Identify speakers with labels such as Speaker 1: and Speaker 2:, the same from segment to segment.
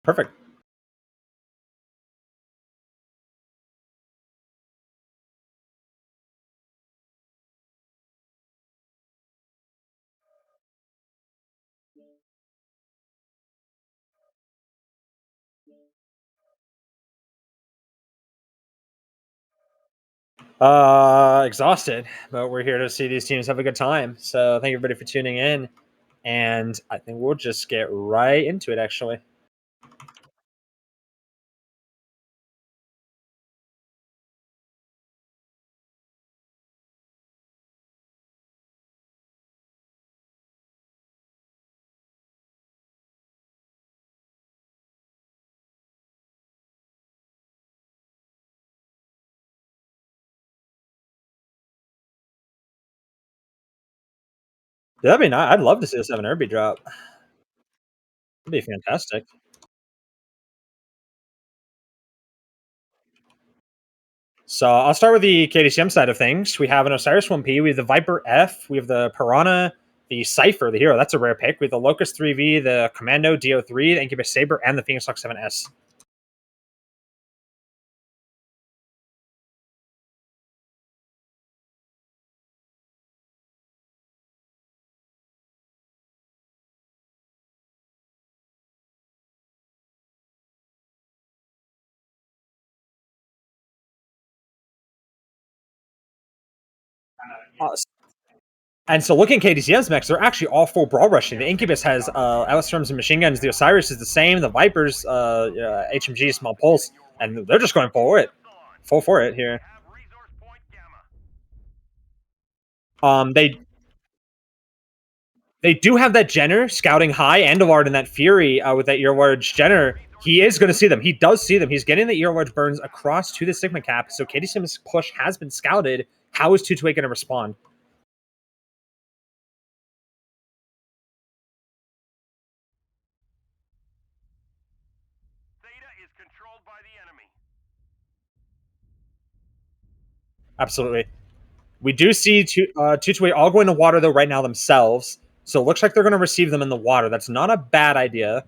Speaker 1: Perfect. Exhausted, but we're here to see these teams have a good time. So thank you everybody for tuning in, and I think we'll just get right into it. Actually, that'd be nice. I'd love to see a 7 Irby drop. That'd be fantastic. So I'll start with the KDCM side of things. We have an Osiris 1P, we have the Viper F, we have the Piranha, the Cypher, the hero. That's a rare pick. We have the Locust 3V, the Commando DO3, the Incubus Saber, and the Phoenix Hawk 7S. Uh, And so looking at KDCM's mechs, they're actually all full brawl rushing. The Incubus has Alistrums and machine guns. The Osiris is the same. The Vipers, HMG, small pulse, and they're just going full for it here. They do have that Jenner scouting high and Alard and that Fury with that earlarge Jenner. He is going to see them. He does see them. He's getting the earlarge burns across to the Sigma cap. So KDCM's push has been scouted. How is 228 going to respond? Absolutely. We do see 228 all going to water though right now themselves. So it looks like they're going to receive them in the water. That's not a bad idea.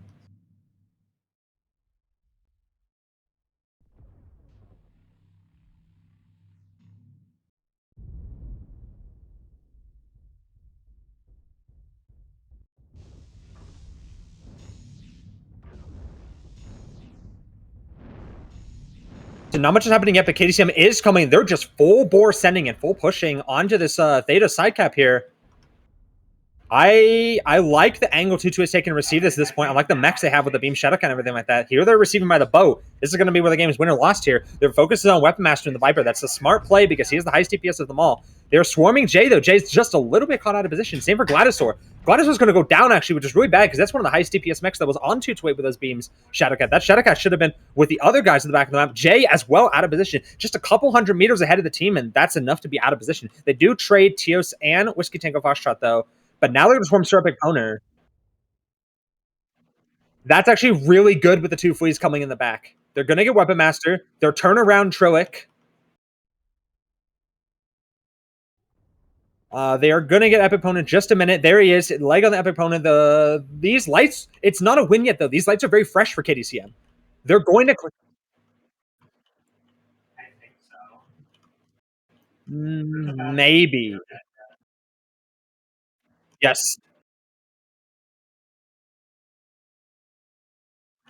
Speaker 1: So not much is happening yet, but KDCM is coming. They're just full bore sending and full pushing onto this Theta side cap here. I like the angle 2-2 is taking to receive this at this point. I like the mechs they have with the beam shuttle and everything like that. Here they're receiving by the boat. This is going to be where the game is win or lost here. Their focus is on Weapon Master and the Viper. That's a smart play because he has the highest DPS of them all. They're swarming Jay, though. Jay's just a little bit caught out of position. Same for Gladisaur. Gladisaur's going to go down, actually, which is really bad because that's one of the highest DPS mechs that was on 2-2 with those beams. Shadowcat. That Shadowcat should have been with the other guys in the back of the map. Jay, as well, out of position. Just a couple hundred meters ahead of the team, and that's enough to be out of position. They do trade Tios and Whiskey Tango Foxtrot, though. But now they're going to swarm Syrup Owner. That's actually really good with the two fleas coming in the back. They're going to get Weapon Master. They're turnaround Trillic. They are going to get Epic Opponent just a minute. There he is. Leg on the Epic Opponent. These lights, it's not a win yet, though. These lights are very fresh for KDCM. They're going to... Maybe. Yes.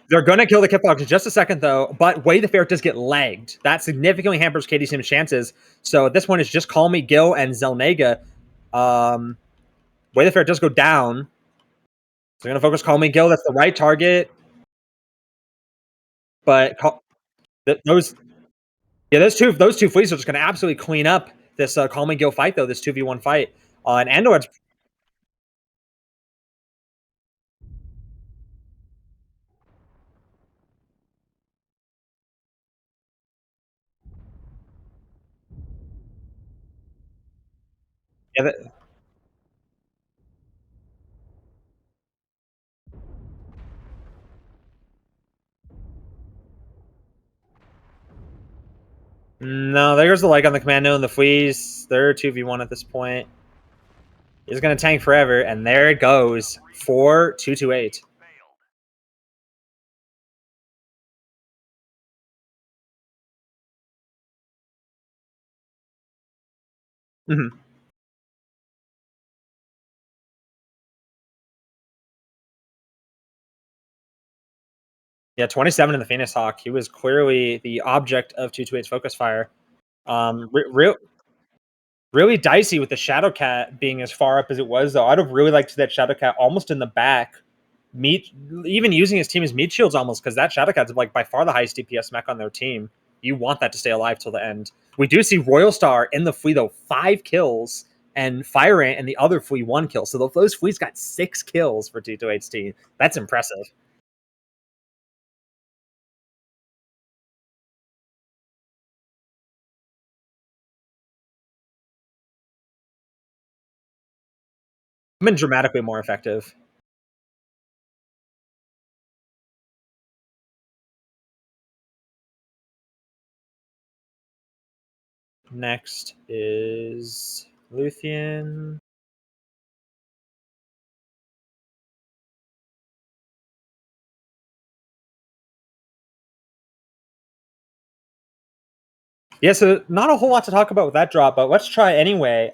Speaker 1: They're going to kill the Kiplock in just a second, though. But Way the Fair does get lagged. That significantly hampers KDCM's chances. So this one is just Call Me Gil and Zelnega. Way the Fair does go down. So they're going to focus Call Me Gil. That's the right target. But those two fleets are just going to absolutely clean up this Call Me Gil fight, though, this 2v1 fight. And Andor's... Yeah, no, there's the leg on the Commando and the Fleas. They're 2v1 at this point. He's going to tank forever, and there it goes for 228. Mhm. Yeah, 27 in the Phoenix Hawk. He was clearly the object of 228's focus fire. Really dicey with the Shadow Cat being as far up as it was, though. I'd have really liked to see that Shadow Cat almost in the back, meat even using his team as meat shields almost, because that Shadow Cat's like by far the highest DPS mech on their team. You want that to stay alive till the end. We do see Royal Star in the Flea though, 5 kills, and Fire Ant and the other Flea 1 kill. So those Fleas got 6 kills for T2H's team. That's impressive. Been dramatically more effective. Next is Luthien. Yeah, so not a whole lot to talk about with that drop, but let's try anyway.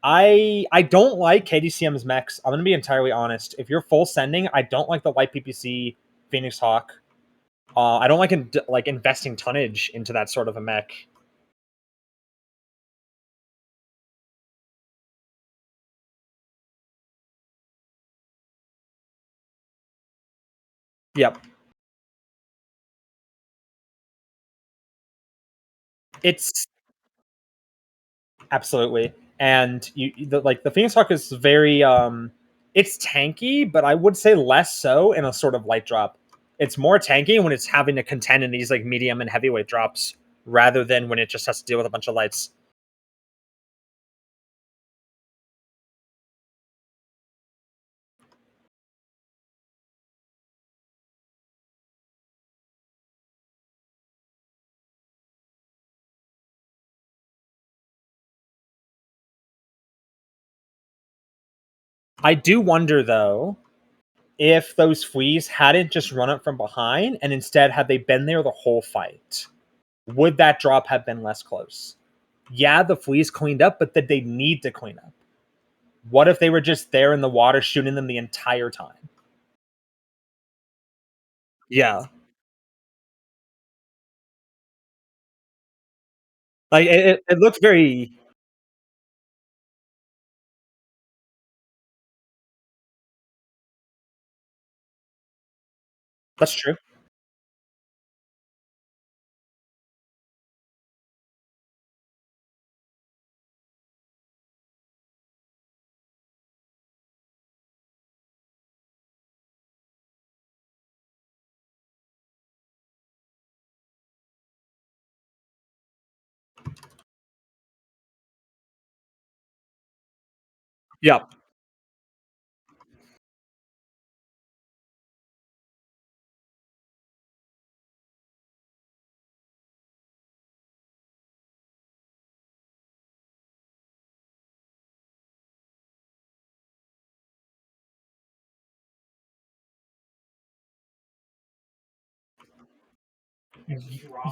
Speaker 1: I don't like KDCM's mechs. I'm gonna be entirely honest. If you're full sending, I don't like the light PPC Phoenix Hawk. I don't like investing tonnage into that sort of a mech. Yep, it's absolutely. And the Phoenix Hawk is very it's tanky, but I would say less so in a sort of light drop. It's more tanky when it's having to contend in these like medium and heavyweight drops rather than when it just has to deal with a bunch of lights. I do wonder though if those fleas hadn't just run up from behind and instead had they been there the whole fight, would that drop have been less close? Yeah, the fleas cleaned up, but did they need to clean up? What if they were just there in the water shooting them the entire time? Yeah, like it looks very. That's true. Yeah,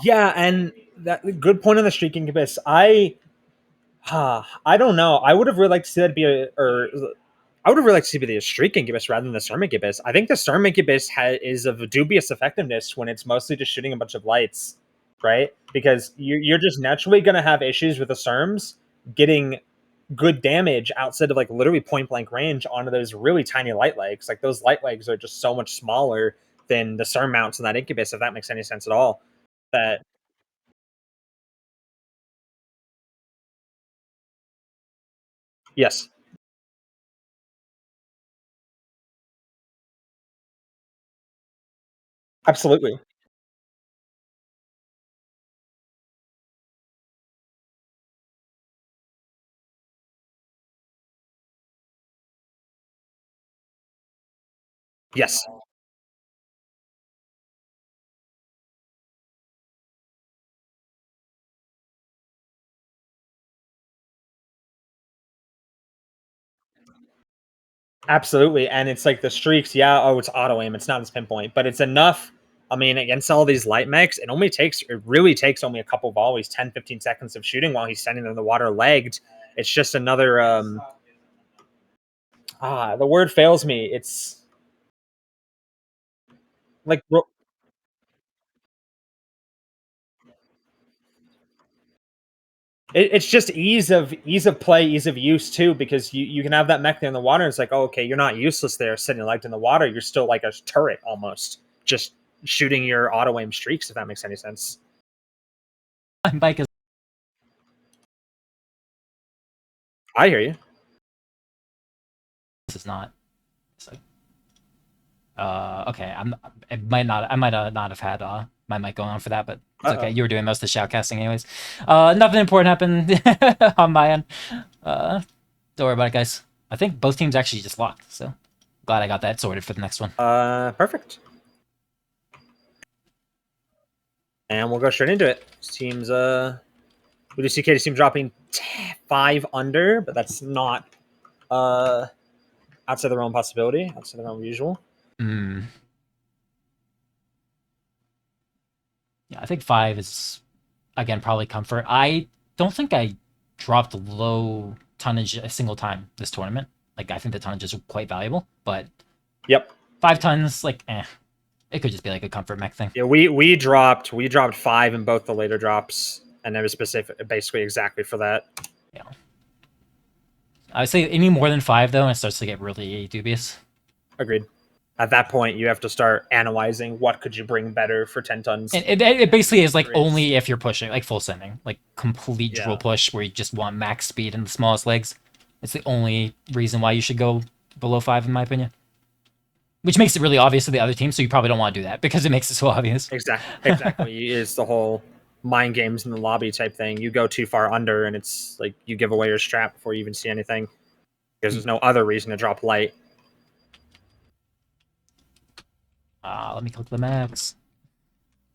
Speaker 1: yeah, and that good point on the streaking abyss. I don't know. I would have really liked to see that be a or I would have really liked to see the streak incubus rather than the Storm incubus. I think the Storm incubus is of dubious effectiveness when it's mostly just shooting a bunch of lights, right? Because you're just naturally going to have issues with the Storms getting good damage outside of like literally point blank range onto those really tiny light legs. Like those light legs are just so much smaller than the Storm mounts in that incubus, if that makes any sense at all. That yes, absolutely. Yes, absolutely. And it's like the streaks, yeah, oh, it's auto aim, it's not as pinpoint, but it's enough. I mean, against all these light mechs, it really takes only a couple volleys, 10, 15 seconds of shooting while he's standing in the water legged. It's just another, the word fails me. It's like, it's just ease of play, ease of use too, because you can have that mech there in the water. And it's like, oh, okay, you're not useless there sitting legged in the water. You're still like a turret almost, just shooting your auto aim streaks, if that makes any sense.
Speaker 2: My mic is.
Speaker 1: I hear you.
Speaker 2: This is not. So, okay, I might not have had my mic going on for that, but it's okay. You were doing most of the shoutcasting anyways. Nothing important happened on my end. Don't worry about it, guys. I think both teams actually just locked, so glad I got that sorted for the next one.
Speaker 1: Perfect. And we'll go straight into it. Teams, we do see KDCM dropping 5 under, but that's not outside the realm possibility, outside the realm usual.
Speaker 2: Yeah, I think 5 is, again, probably comfort. I don't think I dropped low tonnage a single time this tournament. Like, I think the tonnage is quite valuable, but
Speaker 1: yep,
Speaker 2: 5 tons, like, it could just be like a comfort mech thing.
Speaker 1: Yeah, we dropped 5 in both the later drops, and it was specific, basically exactly for that.
Speaker 2: Yeah, I would say any more than 5 though, and it starts to get really dubious.
Speaker 1: Agreed. At that point, you have to start analyzing what could you bring better for 10 tons.
Speaker 2: And it basically is like only if you're pushing, like full sending, like complete drill push where you just want max speed and the smallest legs. It's the only reason why you should go below 5, in my opinion. Which makes it really obvious to the other team, so you probably don't want to do that because it makes it so obvious.
Speaker 1: Exactly. It's the whole mind games in the lobby type thing. You go too far under, and it's like you give away your strap before you even see anything. Because there's no other reason to drop light.
Speaker 2: Let me click the max.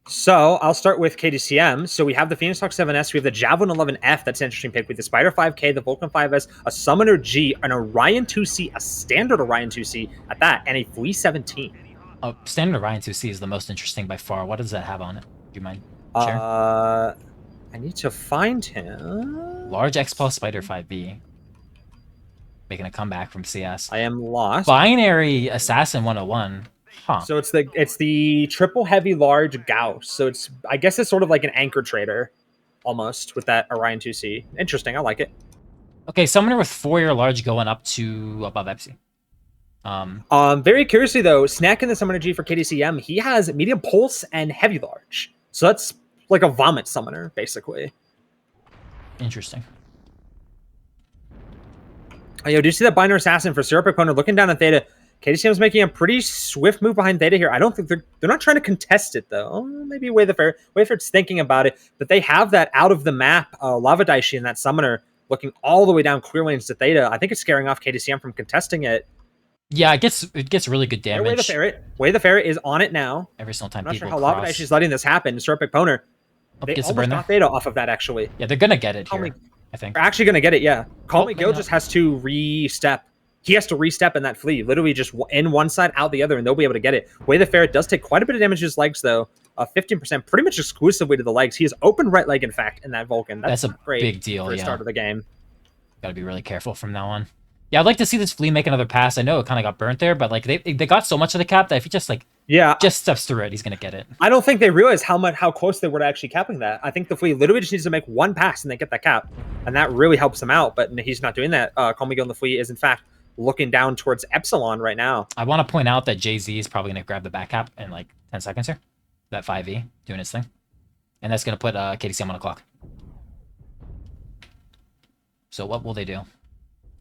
Speaker 1: So I'll start with KDCM. So we have the Phoenix Hawk 7S, we have the Javelin 11F. That's an interesting pick. With the Spider 5K, the Vulcan 5S, a Summoner G, an Orion 2C, a standard Orion 2C at that, and a Flea 17.
Speaker 2: Standard Orion 2C is the most interesting by far. What does that have on it? Do you mind sharing?
Speaker 1: I need to find him.
Speaker 2: Large X Plus Spider 5B. Making a comeback from CS.
Speaker 1: I am lost.
Speaker 2: Binary Assassin 101. Huh.
Speaker 1: So it's the triple heavy large Gauss. So I guess it's sort of like an anchor trader, almost, with that Orion 2C. Interesting, I like it.
Speaker 2: Okay, Summoner with 4-year large going up to above EPSI.
Speaker 1: Very curiously though, Snack in the Summoner G for KDCM, he has medium pulse and heavy large. So that's like a vomit summoner, basically.
Speaker 2: Interesting.
Speaker 1: Oh, yo, do you see that Binary Assassin for Syrup Opponent looking down at Theta? KDCM is making a pretty swift move behind Theta here. I don't think they're not trying to contest it though. Maybe Wayfair's thinking about it, but they have that out of the map Lava Daishi and that summoner looking all the way down clear lanes to Theta. I think it's scaring off KDCM from contesting it.
Speaker 2: Yeah, it gets really good damage.
Speaker 1: Way the Ferret is on it now.
Speaker 2: Every single time
Speaker 1: I'm not
Speaker 2: people
Speaker 1: sure how Lava Daishi's letting this happen. Syrup Opponent. They
Speaker 2: gets
Speaker 1: almost got Theta off of that actually.
Speaker 2: Yeah, they're gonna get it here. I think
Speaker 1: they're actually gonna get it. Yeah, Call Me Gil just has to re-step. He has to re-step in that flea, literally just in one side, out the other, and they'll be able to get it. Way the Ferret does take quite a bit of damage to his legs, though. 15%, pretty much exclusively to the legs. He has open right leg, in fact, in that Vulcan. That's
Speaker 2: a
Speaker 1: great
Speaker 2: big deal,
Speaker 1: for the start of the game.
Speaker 2: Gotta be really careful from now on. Yeah, I'd like to see this flea make another pass. I know it kind of got burnt there, but like they got so much of the cap that if he just just steps through it, he's gonna get it.
Speaker 1: I don't think they realize how close they were to actually capping that. I think the flea literally just needs to make one pass and they get that cap, and that really helps him out. But he's not doing that. Call Me Gil and the flea is in fact looking down towards Epsilon right now.
Speaker 2: I want to point out that Jay-Z is probably going to grab the back cap in like 10 seconds here. That 5e doing its thing. And that's going to put KDCM on the clock. So what will they do?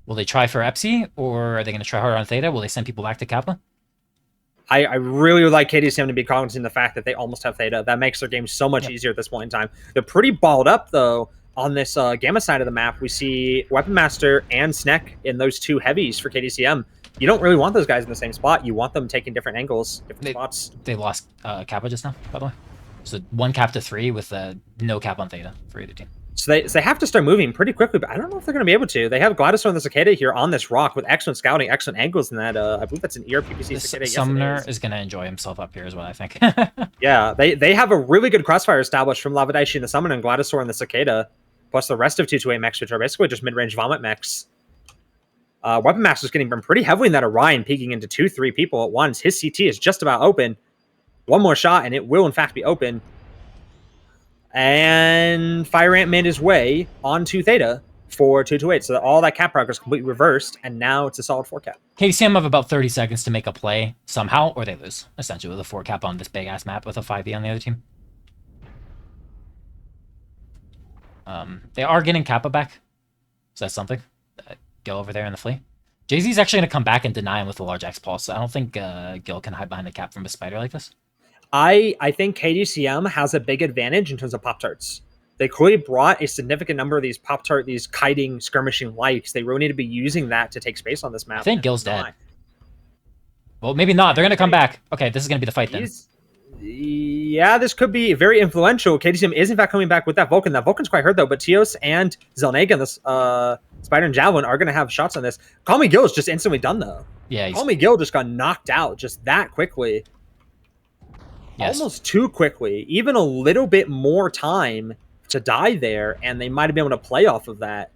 Speaker 2: Will they try for EPSI, or are they going to try harder on Theta? Will they send people back to Kappa?
Speaker 1: I really would like KDCM to be cognizant of the fact that they almost have Theta. That makes their game so much easier at this point in time. They're pretty balled up, though. On this Gamma side of the map, we see Weapon Master and Snek in those two heavies for KDCM. You don't really want those guys in the same spot. You want them taking different angles, different spots.
Speaker 2: They lost Kappa just now, by the way. So 1 cap to 3 with no cap on Theta for either team.
Speaker 1: So they have to start moving pretty quickly, but I don't know if they're going to be able to. They have Gladiator and the Cicada here on this rock with excellent scouting, excellent angles in that. I believe that's an ERPPC Cicada. Yes,
Speaker 2: Summoner is going to enjoy himself up here is what I think.
Speaker 1: Yeah, they have a really good crossfire established from Lavadaishi and the Summoner and Gladiator and the Cicada, plus the rest of 228 mechs, which are basically just mid-range vomit mechs. Weapon Master's getting burned pretty heavily in that Orion, peeking into 2-3 people at once. His CT is just about open. One more shot, and it will, in fact, be open. And Fire Ant made his way onto Theta for 228. So all that cap progress completely reversed, and now it's a solid 4 cap.
Speaker 2: KDCM have about 30 seconds to make a play somehow, or they lose, essentially, with a 4 cap on this big-ass map with a 5E on the other team. They are getting Kappa back. So that's something. Go over there in the flea. Jay-Z's actually going to come back and deny him with a large X pulse. I don't think Gil can hide behind the cap from a spider like this.
Speaker 1: I think KDCM has a big advantage in terms of Pop-Tarts. They clearly brought a significant number of these Pop-Tart, these kiting, skirmishing likes. They really need to be using that to take space on this map.
Speaker 2: I think Gil's dead. Well, maybe not. They're going to come back. Okay, this is going to be the fight then.
Speaker 1: Yeah, this could be very influential. KDCM is, in fact, coming back with that Vulcan. That Vulcan's quite hurt, though, but Tios and Zelnega, this Spider and Javelin, are going to have shots on this. Call Me Gil is just instantly done, though.
Speaker 2: Yeah,
Speaker 1: Call Me Gil just got knocked out just that quickly. Yes. Almost too quickly. Even a little bit more time to die there, and they might have been able to play off of that.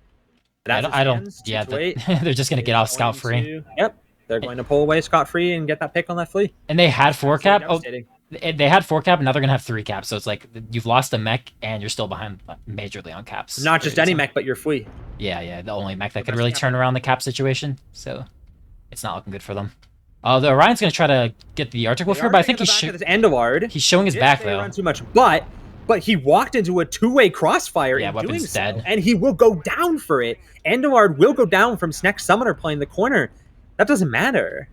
Speaker 2: I don't. Yeah, they're just going to get off scot-free.
Speaker 1: Yep. They're going to pull away scot-free and get that pick on that flea.
Speaker 2: And they had 4 cap. Oh, they had 4 cap, and now they're going to have 3 caps. So it's like you've lost a mech, and you're still behind majorly on caps.
Speaker 1: Not just any mech, but your flea.
Speaker 2: Yeah, the only mech that could really turn around the cap situation. So it's not looking good for them. The Orion's going to try to get the Arctic Wolf here, but I think he's showing his back, though.
Speaker 1: Too much, but he walked into a 2-way crossfire.
Speaker 2: Yeah, Weapon's dead.
Speaker 1: And he will go down for it. Endoward will go down from Sneck Summoner playing the corner. That doesn't matter.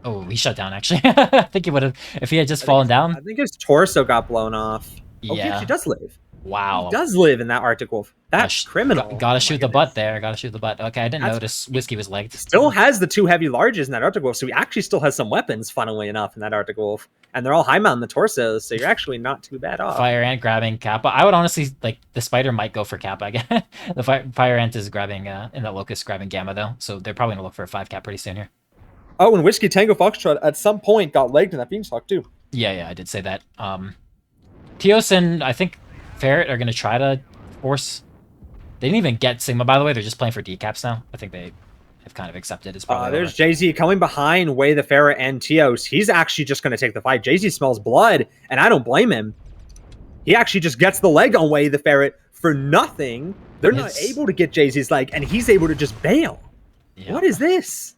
Speaker 2: Oh, he shut down, actually. I think he would have, if he had just fallen down.
Speaker 1: I think his torso got blown off.
Speaker 2: Yeah.
Speaker 1: Oh, he actually does live.
Speaker 2: Wow.
Speaker 1: He does live in that Arctic Wolf. That's criminal.
Speaker 2: Gotta shoot the butt there. Gotta shoot the butt. Okay, I didn't notice Whiskey was legged.
Speaker 1: Still has the 2 heavy larges in that Arctic Wolf, so he actually still has some weapons, funnily enough, in that Arctic Wolf. And they're all high mount in the torsos, so you're actually not too bad off.
Speaker 2: Fire Ant grabbing Kappa. I would honestly, like, the Spider might go for Kappa again. The Fire Ant is grabbing, in the Locust grabbing Gamma, though, so they're probably gonna look for a 5 cap pretty soon here.
Speaker 1: Oh, and Whiskey Tango Foxtrot at some point got legged in that Beanstalk, too.
Speaker 2: Yeah, I did say that. Tios and, I think, Ferret are gonna try to force. They didn't even get Sigma, by the way. They're just playing for decaps now. I think they have kind of accepted it's probably
Speaker 1: there's Jay-Z coming behind Way the Ferret and Tios. He's actually just going to take the fight. Jay-Z smells blood, and I don't blame him. He actually just gets the leg on Way the Ferret for nothing. They're not able to get Jay-Z's leg, and he's able to just bail. Yeah. What is this?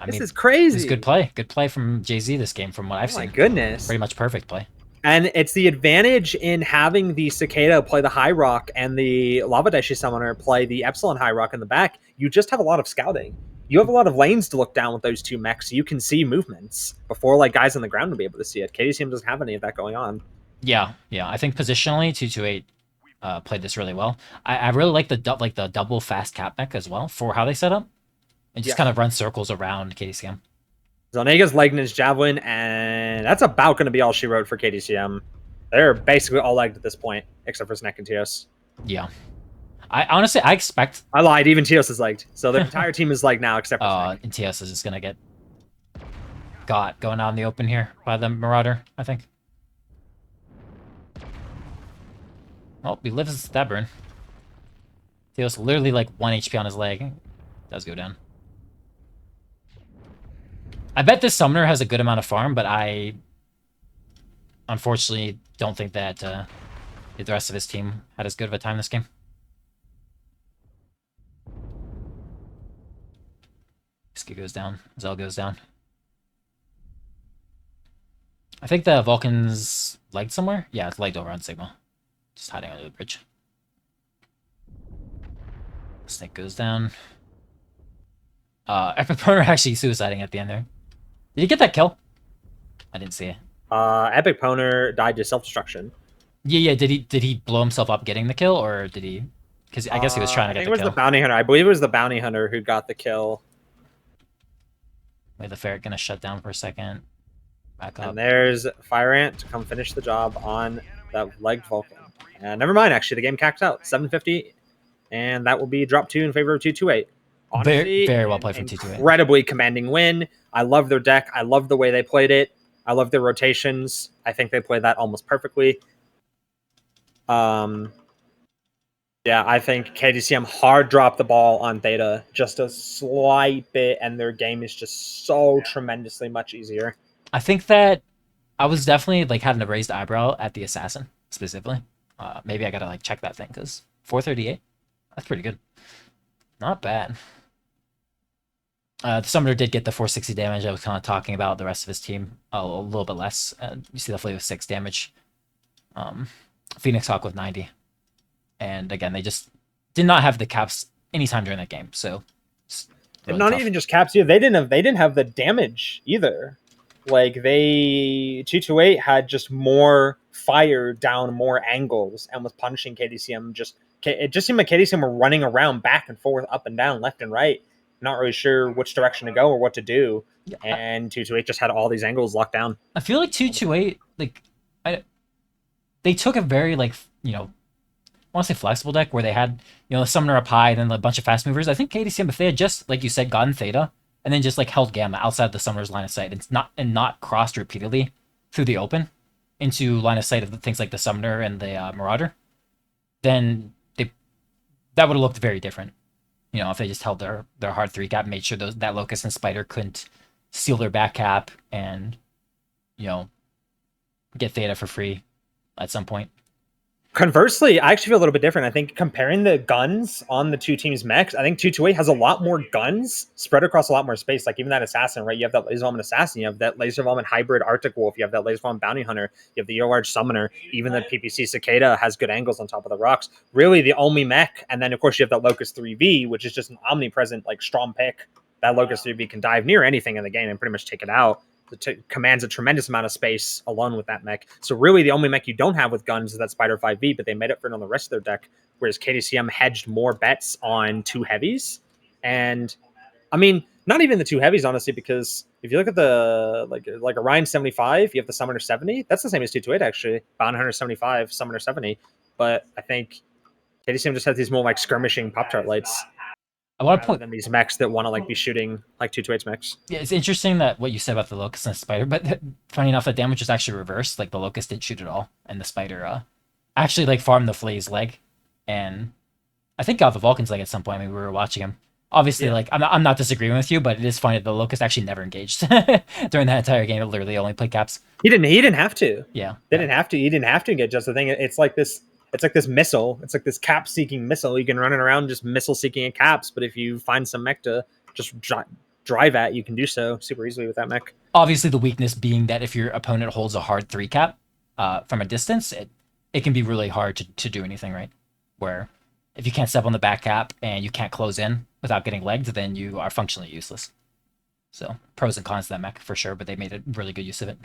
Speaker 1: This is crazy.
Speaker 2: It's good play. Good play from Jay-Z this game from what I've seen.
Speaker 1: Oh, my goodness.
Speaker 2: Pretty much perfect play.
Speaker 1: And it's the advantage in having the Cicada play the High Rock and the Lavadaishi Summoner play the Epsilon High Rock in the back. You just have a lot of scouting. You have a lot of lanes to look down with those 2 mechs, so you can see movements before like guys on the ground will be able to see it. KDCM doesn't have any of that going on.
Speaker 2: Yeah. I think positionally, 228 played this really well. I really like the double fast cap mech as well for how they set up. And just kind of run circles around KDCM.
Speaker 1: Zelnega's legged his Javelin, and that's about going to be all she wrote for KDCM. They're basically all legged at this point, except for Sneck and Tios.
Speaker 2: Yeah. I expect...
Speaker 1: I lied, even Tios is legged. So the entire team is legged now, except for Sneck.
Speaker 2: And Tios is just going to get going out in the open here by the Marauder, I think. Oh, he lives that burn. Tios literally like 1 HP on his leg. Does go down. I bet this Summoner has a good amount of farm, but I unfortunately don't think that the rest of his team had as good of a time this game. Whiskey goes down. Zell goes down. I think the Vulcan's legged somewhere. Yeah, it's legged over on Sigma. Just hiding under the bridge. Snake goes down. Epic Poner actually suiciding at the end there. Did he get that kill? I didn't see it.
Speaker 1: Epic Poner died to self-destruction.
Speaker 2: Yeah. Did he blow himself up getting the kill, or did he? Because I guess he was trying to get the kill.
Speaker 1: I think it was the bounty hunter. I believe it was the bounty hunter who got the kill.
Speaker 2: Wait, the Ferret gonna shut down for a second. Back up.
Speaker 1: And there's Fire Ant to come finish the job on that legged Vulcan. Never mind, actually, the game capped out 750, and that will be drop 2 in favor of 228. Honestly,
Speaker 2: very well played from 228.
Speaker 1: Incredibly commanding win. I love their deck. I love the way they played it. I love their rotations. I think they played that almost perfectly. Yeah, I think KDCM hard dropped the ball on Theta just a slight bit, and their game is just so tremendously much easier.
Speaker 2: I think that I was definitely like having a raised eyebrow at the assassin specifically. Maybe I gotta like check that thing because 438, that's pretty good. Not bad. The summoner did get the 460 damage. I was kind of talking about the rest of his team a little bit less. You see the flea with 6 damage. Phoenix Hawk with 90. And again, they just did not have the caps anytime during that game. So
Speaker 1: really not tough. Even just caps either. They didn't have the damage either. Like 228 had just more fire down more angles and was punishing KDCM. It just seemed like KDCM were running around back and forth, up and down, left and right, not really sure which direction to go or what to do. Yeah, and 228 just had all these angles locked down.
Speaker 2: I feel like 228, they took a very I want to say flexible deck where they had, the summoner up high and then a bunch of fast movers. I think KDCM, if they had just, like you said, gotten Theta and then just like held Gamma outside the summoner's line of sight and not crossed repeatedly through the open into line of sight of things like the summoner and the marauder, then that would have looked very different. If they just held their hard 3 cap, made sure that Locust and Spider couldn't steal their back cap and, get Theta for free at some point.
Speaker 1: Conversely, I actually feel a little bit different. I think comparing the guns on the two teams' mechs, I think 228 has a lot more guns spread across a lot more space. Like even that assassin, right? You have that laser vomit assassin, you have that laser vomit hybrid Arctic Wolf, you have that laser vomit bounty hunter, you have the large summoner, even the PPC cicada has good angles on top of the rocks. Really the only mech, and then of course you have that Locust 3V, which is just an omnipresent like strong pick. That Locust 3V can dive near anything in the game and pretty much take it out. It commands a tremendous amount of space alone with that mech. So really the only mech you don't have with guns is that Spider 5V, but they made up for it on the rest of their deck, whereas KDCM hedged more bets on 2 heavies. And I mean, not even the 2 heavies, honestly, because if you look at the like Orion 75, you have the Summoner 70. That's the same as 228, actually. Bound Hunter 75, Summoner 70. But I think KDCM just has these more like skirmishing Pop-Tart lights.
Speaker 2: I want to point
Speaker 1: them these mechs that want to like be shooting like 228's mechs.
Speaker 2: Yeah, it's interesting that what you said about the Locust and the Spider, but funny enough, the damage was actually reversed. Like the Locust didn't shoot at all, and the Spider actually like farmed the Flay's leg, and I think got the Vulcan's leg at some point. I mean, we were watching him. Obviously, like I'm not disagreeing with you, but it is funny that the Locust actually never engaged during that entire game. It literally only played caps.
Speaker 1: He didn't have to.
Speaker 2: Yeah,
Speaker 1: they didn't have to. He didn't have to engage. Just the thing. It's like this missile. It's like this cap seeking missile. You can run it around just missile seeking at caps, but if you find some mech to just drive at, you can do so super easily with that mech.
Speaker 2: Obviously, the weakness being that if your opponent holds a hard 3 cap from a distance, it can be really hard to do anything, right? Where if you can't step on the back cap and you can't close in without getting legged, then you are functionally useless. So pros and cons to that mech for sure, but they made a really good use of it.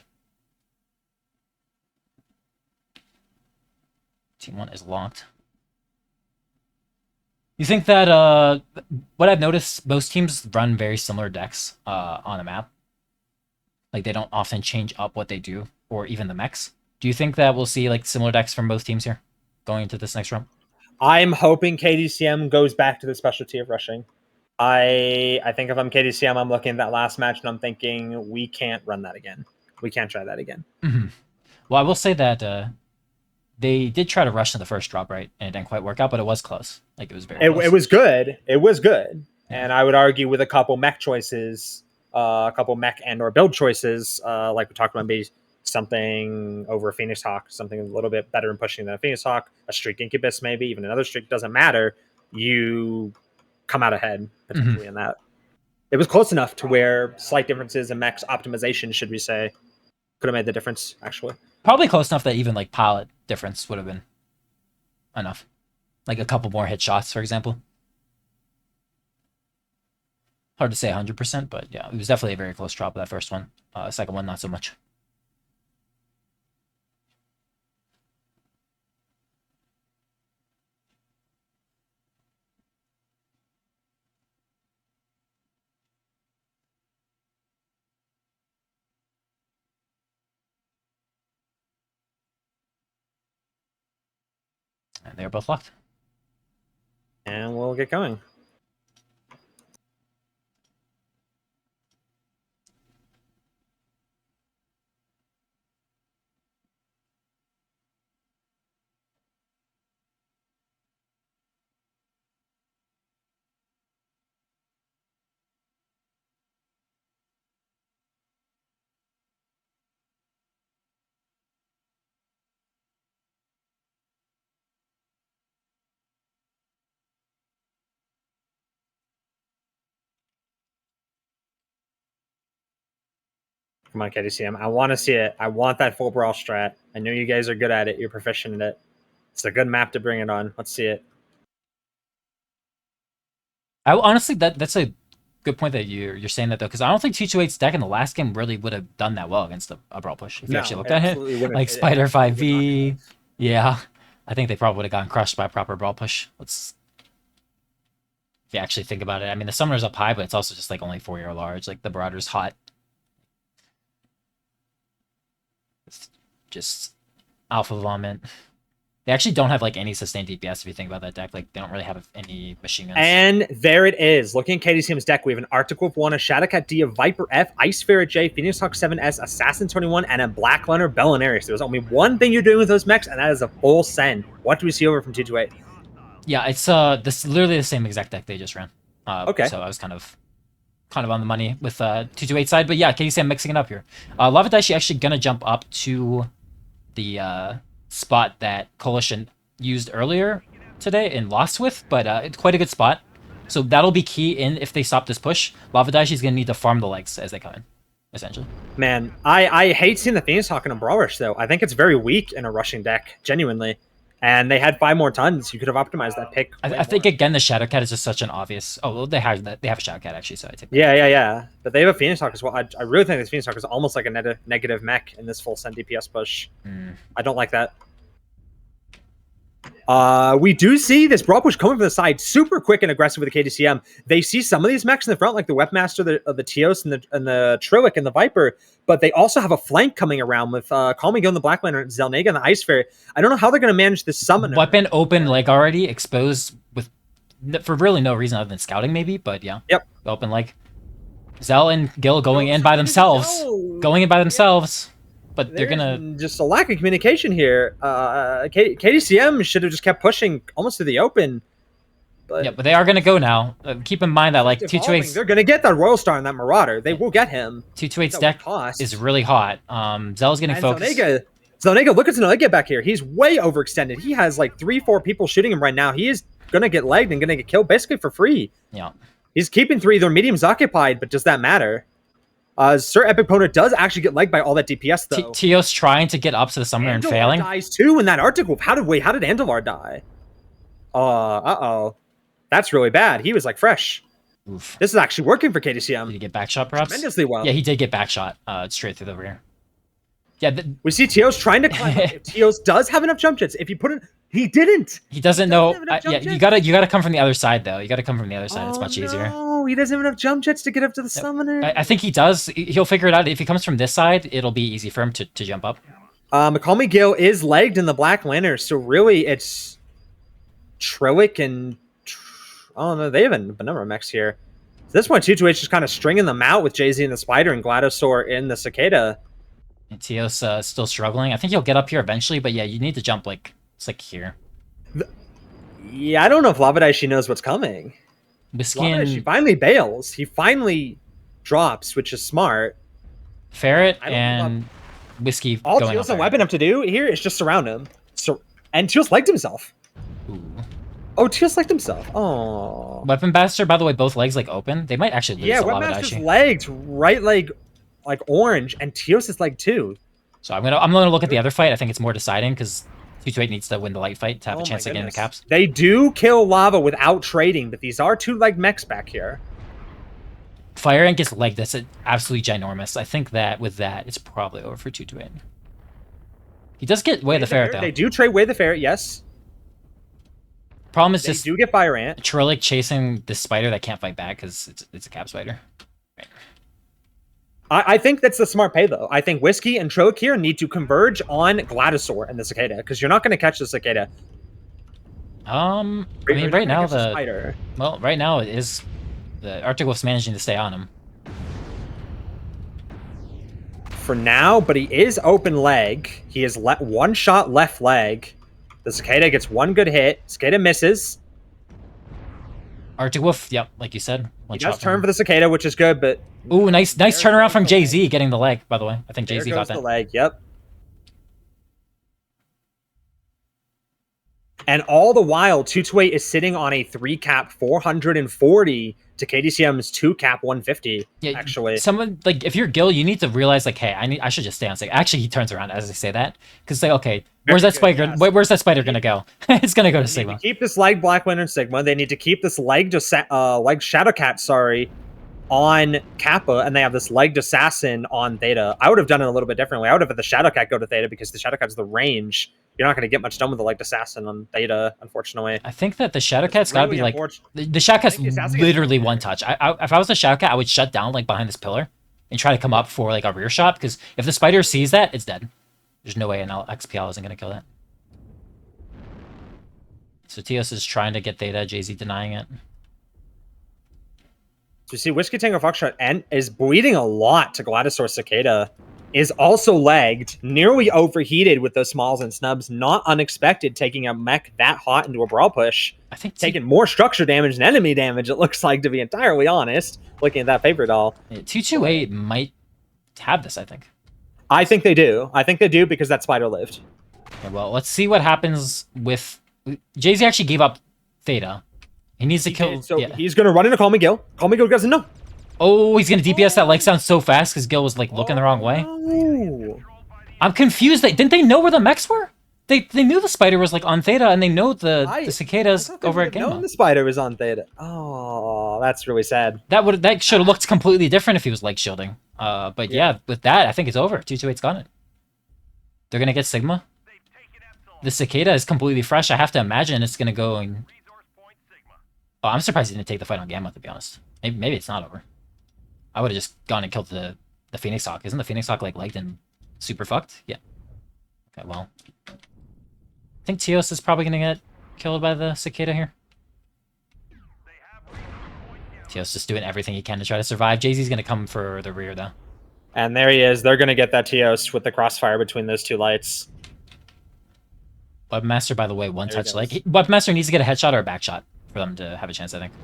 Speaker 2: Team 1 is locked. You think that what I've noticed, most teams run very similar decks on a map. Like they don't often change up what they do, or even the mechs. Do you think that we'll see like similar decks from both teams here going into this next round?
Speaker 1: I'm hoping KDCM goes back to the specialty of rushing. I think if I'm KDCM, I'm looking at that last match and I'm thinking we can't run that again. We can't try that again.
Speaker 2: Mm-hmm. Well, I will say that they did try to rush in the first drop, right? And it didn't quite work out, but it was close. Like it was very close.
Speaker 1: It was good. It was good. Yeah. And I would argue with a couple mech choices, a couple mech and or build choices, like we talked about, maybe something over a Phoenix Hawk, something a little bit better in pushing than a Phoenix Hawk, a Streak Incubus, maybe even another Streak, doesn't matter. You come out ahead potentially in that. It was close enough to where slight differences in mech's optimization, should we say, could have made the difference, actually.
Speaker 2: Probably close enough that even like palette difference would have been enough. Like a couple more hit shots, for example. Hard to say 100%, but yeah, it was definitely a very close drop of that first one. Second one, not so much. And they're both locked.
Speaker 1: And we'll get going. Come on, KDCM. I want to see it. I want that full brawl strat. I know you guys are good at it. You're proficient at it. It's a good map to bring it on. Let's see it.
Speaker 2: I honestly, that's a good point that you're saying that, though, because I don't think 228's deck in the last game really would have done that well against a brawl push. If you actually looked at it, like Spider 5v, yeah, I think they probably would have gotten crushed by a proper brawl push. If you actually think about it, I mean, the summoner's up high, but it's also just like only 4-year large. Like the Marauder's hot. It's just alpha vomit. They actually don't have like any sustained DPS if you think about that deck. Like they don't really have any machine guns.
Speaker 1: And there it is. Looking at KDCM's deck, we have an Arctic Wolf 1, a Shadowcat D, a Viper F, Ice Ferret J, Phoenix Hawk 7S, Assassin 21, and a Black Runner Belinarius. There's only one thing you're doing with those mechs, and that is a full send. What do we see over from 228?
Speaker 2: Yeah, it's this literally the same exact deck they just ran.
Speaker 1: Okay.
Speaker 2: So I was kind of on the money with 228 side, but yeah, KDCM mixing it up here. Lava Daishi actually gonna jump up to the spot that Coalition used earlier today and lost with, but it's quite a good spot. So that'll be key in if they stop this push. Lava Daishi is gonna need to farm the legs as they come in, essentially.
Speaker 1: Man, I hate seeing the Phoenix Hawk in a Brawl Rush, though. I think it's very weak in a rushing deck, genuinely. And they had 5 more tons. You could have optimized that pick.
Speaker 2: I think, again, the Shadowcat is just such an obvious... Oh, well, they have a Shadowcat, actually, so I take that.
Speaker 1: Yeah. But they have a Phoenix Hawk as well. I really think this Phoenix Hawk is almost like a negative mech in this full send DPS push. I don't like that. We do see this Brawl push coming from the side, super quick and aggressive with the KDCM. They see some of these mechs in the front, like the Webmaster, the Teos, and the Trillic, and the Viper, but they also have a flank coming around with Calm and Go in the Black Lantern, Zelnega, and the Ice Fairy. I don't know how they're going to manage this summoner.
Speaker 2: Weapon open leg already, exposed for really no reason other than scouting, maybe, but yeah.
Speaker 1: Yep.
Speaker 2: Open leg. Zell and Gil going in by themselves. But they're gonna
Speaker 1: just a lack of communication here. KDCM should have just kept pushing almost to the open. But
Speaker 2: yeah, but they are gonna go now. Keep in mind that like 228's
Speaker 1: they're gonna get that Royal Star and that Marauder. They will get him.
Speaker 2: 228's deck is really hot. Zell's getting focused.
Speaker 1: Zelnega, look at Zelnega back here. He's way overextended. He has like 3-4 people shooting him right now. He is gonna get legged and gonna get killed basically for free.
Speaker 2: Yeah.
Speaker 1: He's keeping 3. Their mediums occupied, but does that matter? Sir Epic Opponent does actually get legged by all that DPS, though.
Speaker 2: Teos trying to get up to the summoner and failing.
Speaker 1: Dies too in that Arctic Wolf. How did Andalar die? Uh-oh. That's really bad. He was like fresh.
Speaker 2: Oof.
Speaker 1: This is actually working for KDCM.
Speaker 2: Did he get backshot, perhaps?
Speaker 1: Tremendously well.
Speaker 2: Yeah, he did get backshot straight through the rear. Yeah,
Speaker 1: we see Teos trying to climb up. If Teos does have enough jump jets, if you put in... He didn't!
Speaker 2: He doesn't know... yeah, you gotta come from the other side, though. You gotta come from the other side. It's much easier.
Speaker 1: No, he doesn't have enough jump jets to get up to the summoner.
Speaker 2: I think he does. He'll figure it out. If he comes from this side, it'll be easy for him to jump up.
Speaker 1: McCall Gil is legged in the Black Lantern, so really it's Trillic and... Oh, no, they have a number of mechs here. So this one, 228 just kind of stringing them out with Jay-Z and the Spider and Gladosaur in the Cicada.
Speaker 2: And Teos still struggling. I think he'll get up here eventually, but yeah, you need to jump like... It's like here.
Speaker 1: Yeah, I don't know if Lava Daishi knows what's coming.
Speaker 2: She
Speaker 1: finally bails. He finally drops, which is smart.
Speaker 2: Ferret and Whiskey.
Speaker 1: All Teos and Weapon have to do here is just surround him. And Teos legged himself.
Speaker 2: Ooh.
Speaker 1: Oh, Teos legged himself. Oh.
Speaker 2: Weapon Bastard, by the way, both legs like open. They might actually lose.
Speaker 1: Yeah, Weapon Bastard's legged, right leg like orange, and Teos is leg too.
Speaker 2: So I'm gonna look at the other fight. I think it's more deciding because 228 needs to win the light fight to have a chance to get in the caps.
Speaker 1: They do kill Lava without trading, but these are 2-legged mechs back here.
Speaker 2: Fire Ant gets legged. That's absolutely ginormous. I think that with that, it's probably over for 228. He does get Way of the Ferret, though.
Speaker 1: They do trade Way of the Ferret, yes.
Speaker 2: Problem is just...
Speaker 1: They do get Fire Ant.
Speaker 2: Trillic chasing this spider that can't fight back because it's a cap spider. Right.
Speaker 1: I think that's the smart pay, though. I think Whiskey and Trillic here need to converge on Gladosaur and the Cicada, because you're not going to catch the Cicada.
Speaker 2: I mean,
Speaker 1: We're
Speaker 2: right
Speaker 1: not gonna
Speaker 2: now
Speaker 1: catch the spider.
Speaker 2: right now it is the Arctic Wolf's managing to stay on him.
Speaker 1: For now, but he is open leg. He is one shot left leg. The Cicada gets one good hit. Cicada misses.
Speaker 2: Arctic Wolf, yep, like you said.
Speaker 1: He does turn for the Cicada, which is good, but...
Speaker 2: Ooh, nice turnaround from Jay-Z getting the leg, by the way. I think Jay-Z got that.
Speaker 1: There goes the leg, yep. And all the while, 228 is sitting on a 3-cap 440 to KDCM's 2-cap 150,
Speaker 2: yeah,
Speaker 1: actually.
Speaker 2: Someone, like, if you're Gil, you need to realize, like, hey, I should just stay on Sigma. Actually, he turns around as I say that. Because, like, okay, where's that spider going to go? It's going to go to Sigma.
Speaker 1: Keep this leg Black Winter Sigma. They need to keep this leg Shadowcat, on Kappa, and they have this legged assassin on Theta. I would have done it a little bit differently. I would have had the Shadowcat go to Theta because the Shadowcat's the range. You're not going to get much done with the legged assassin on Theta, unfortunately.
Speaker 2: I think that the Shadowcat's got to be like the Shadowcat's literally one touch. If I was a Shadowcat, I would shut down like behind this pillar and try to come up for like a rear shot, because if the spider sees that, it's dead. There's no way an XPL isn't going to kill that. So Tios is trying to get Theta, Jay-Z denying it.
Speaker 1: So you see Whiskey Tango Foxtrot and is bleeding a lot to Gladisaur Cicada. Is also lagged, nearly overheated with those smalls and snubs. Not unexpected, taking a mech that hot into a brawl push.
Speaker 2: I think
Speaker 1: taking more structure damage than enemy damage, it looks like, to be entirely honest, looking at that paper doll.
Speaker 2: Yeah, 228 might have this, I think.
Speaker 1: I think they do. I think they do because that spider lived.
Speaker 2: Okay, well, let's see what happens with... Jay-Z actually gave up Theta. He needs to kill...
Speaker 1: So yeah. He's going to run into Call Me Gil. Call Me Gil doesn't know.
Speaker 2: Oh, he's going to DPS that leg sound so fast because Gil was like looking the wrong way.
Speaker 1: Oh.
Speaker 2: I'm confused. Didn't they know where the mechs were? They knew the spider was like on Theta, and they know the cicadas over at Gamma.
Speaker 1: The spider was on Theta. Oh, that's really sad.
Speaker 2: That should have looked completely different if he was leg shielding. But yeah, with that, I think it's over. 228's got it. They're going to get Sigma. The cicada is completely fresh. I have to imagine it's going to go and... Oh, I'm surprised he didn't take the fight on Gamma, to be honest. Maybe it's not over. I would have just gone and killed the Phoenix Hawk. Isn't the Phoenix Hawk like legged and super fucked? Yeah. Okay, well. I think Tios is probably going to get killed by the cicada here. Tios just doing everything he can to try to survive. Jay-Z's going to come for the rear, though.
Speaker 1: And there he is. They're going to get that Tios with the crossfire between those two lights.
Speaker 2: Webmaster, by the way, one touch leg. Webmaster needs to get a headshot or a back shot for them to have a chance, I think.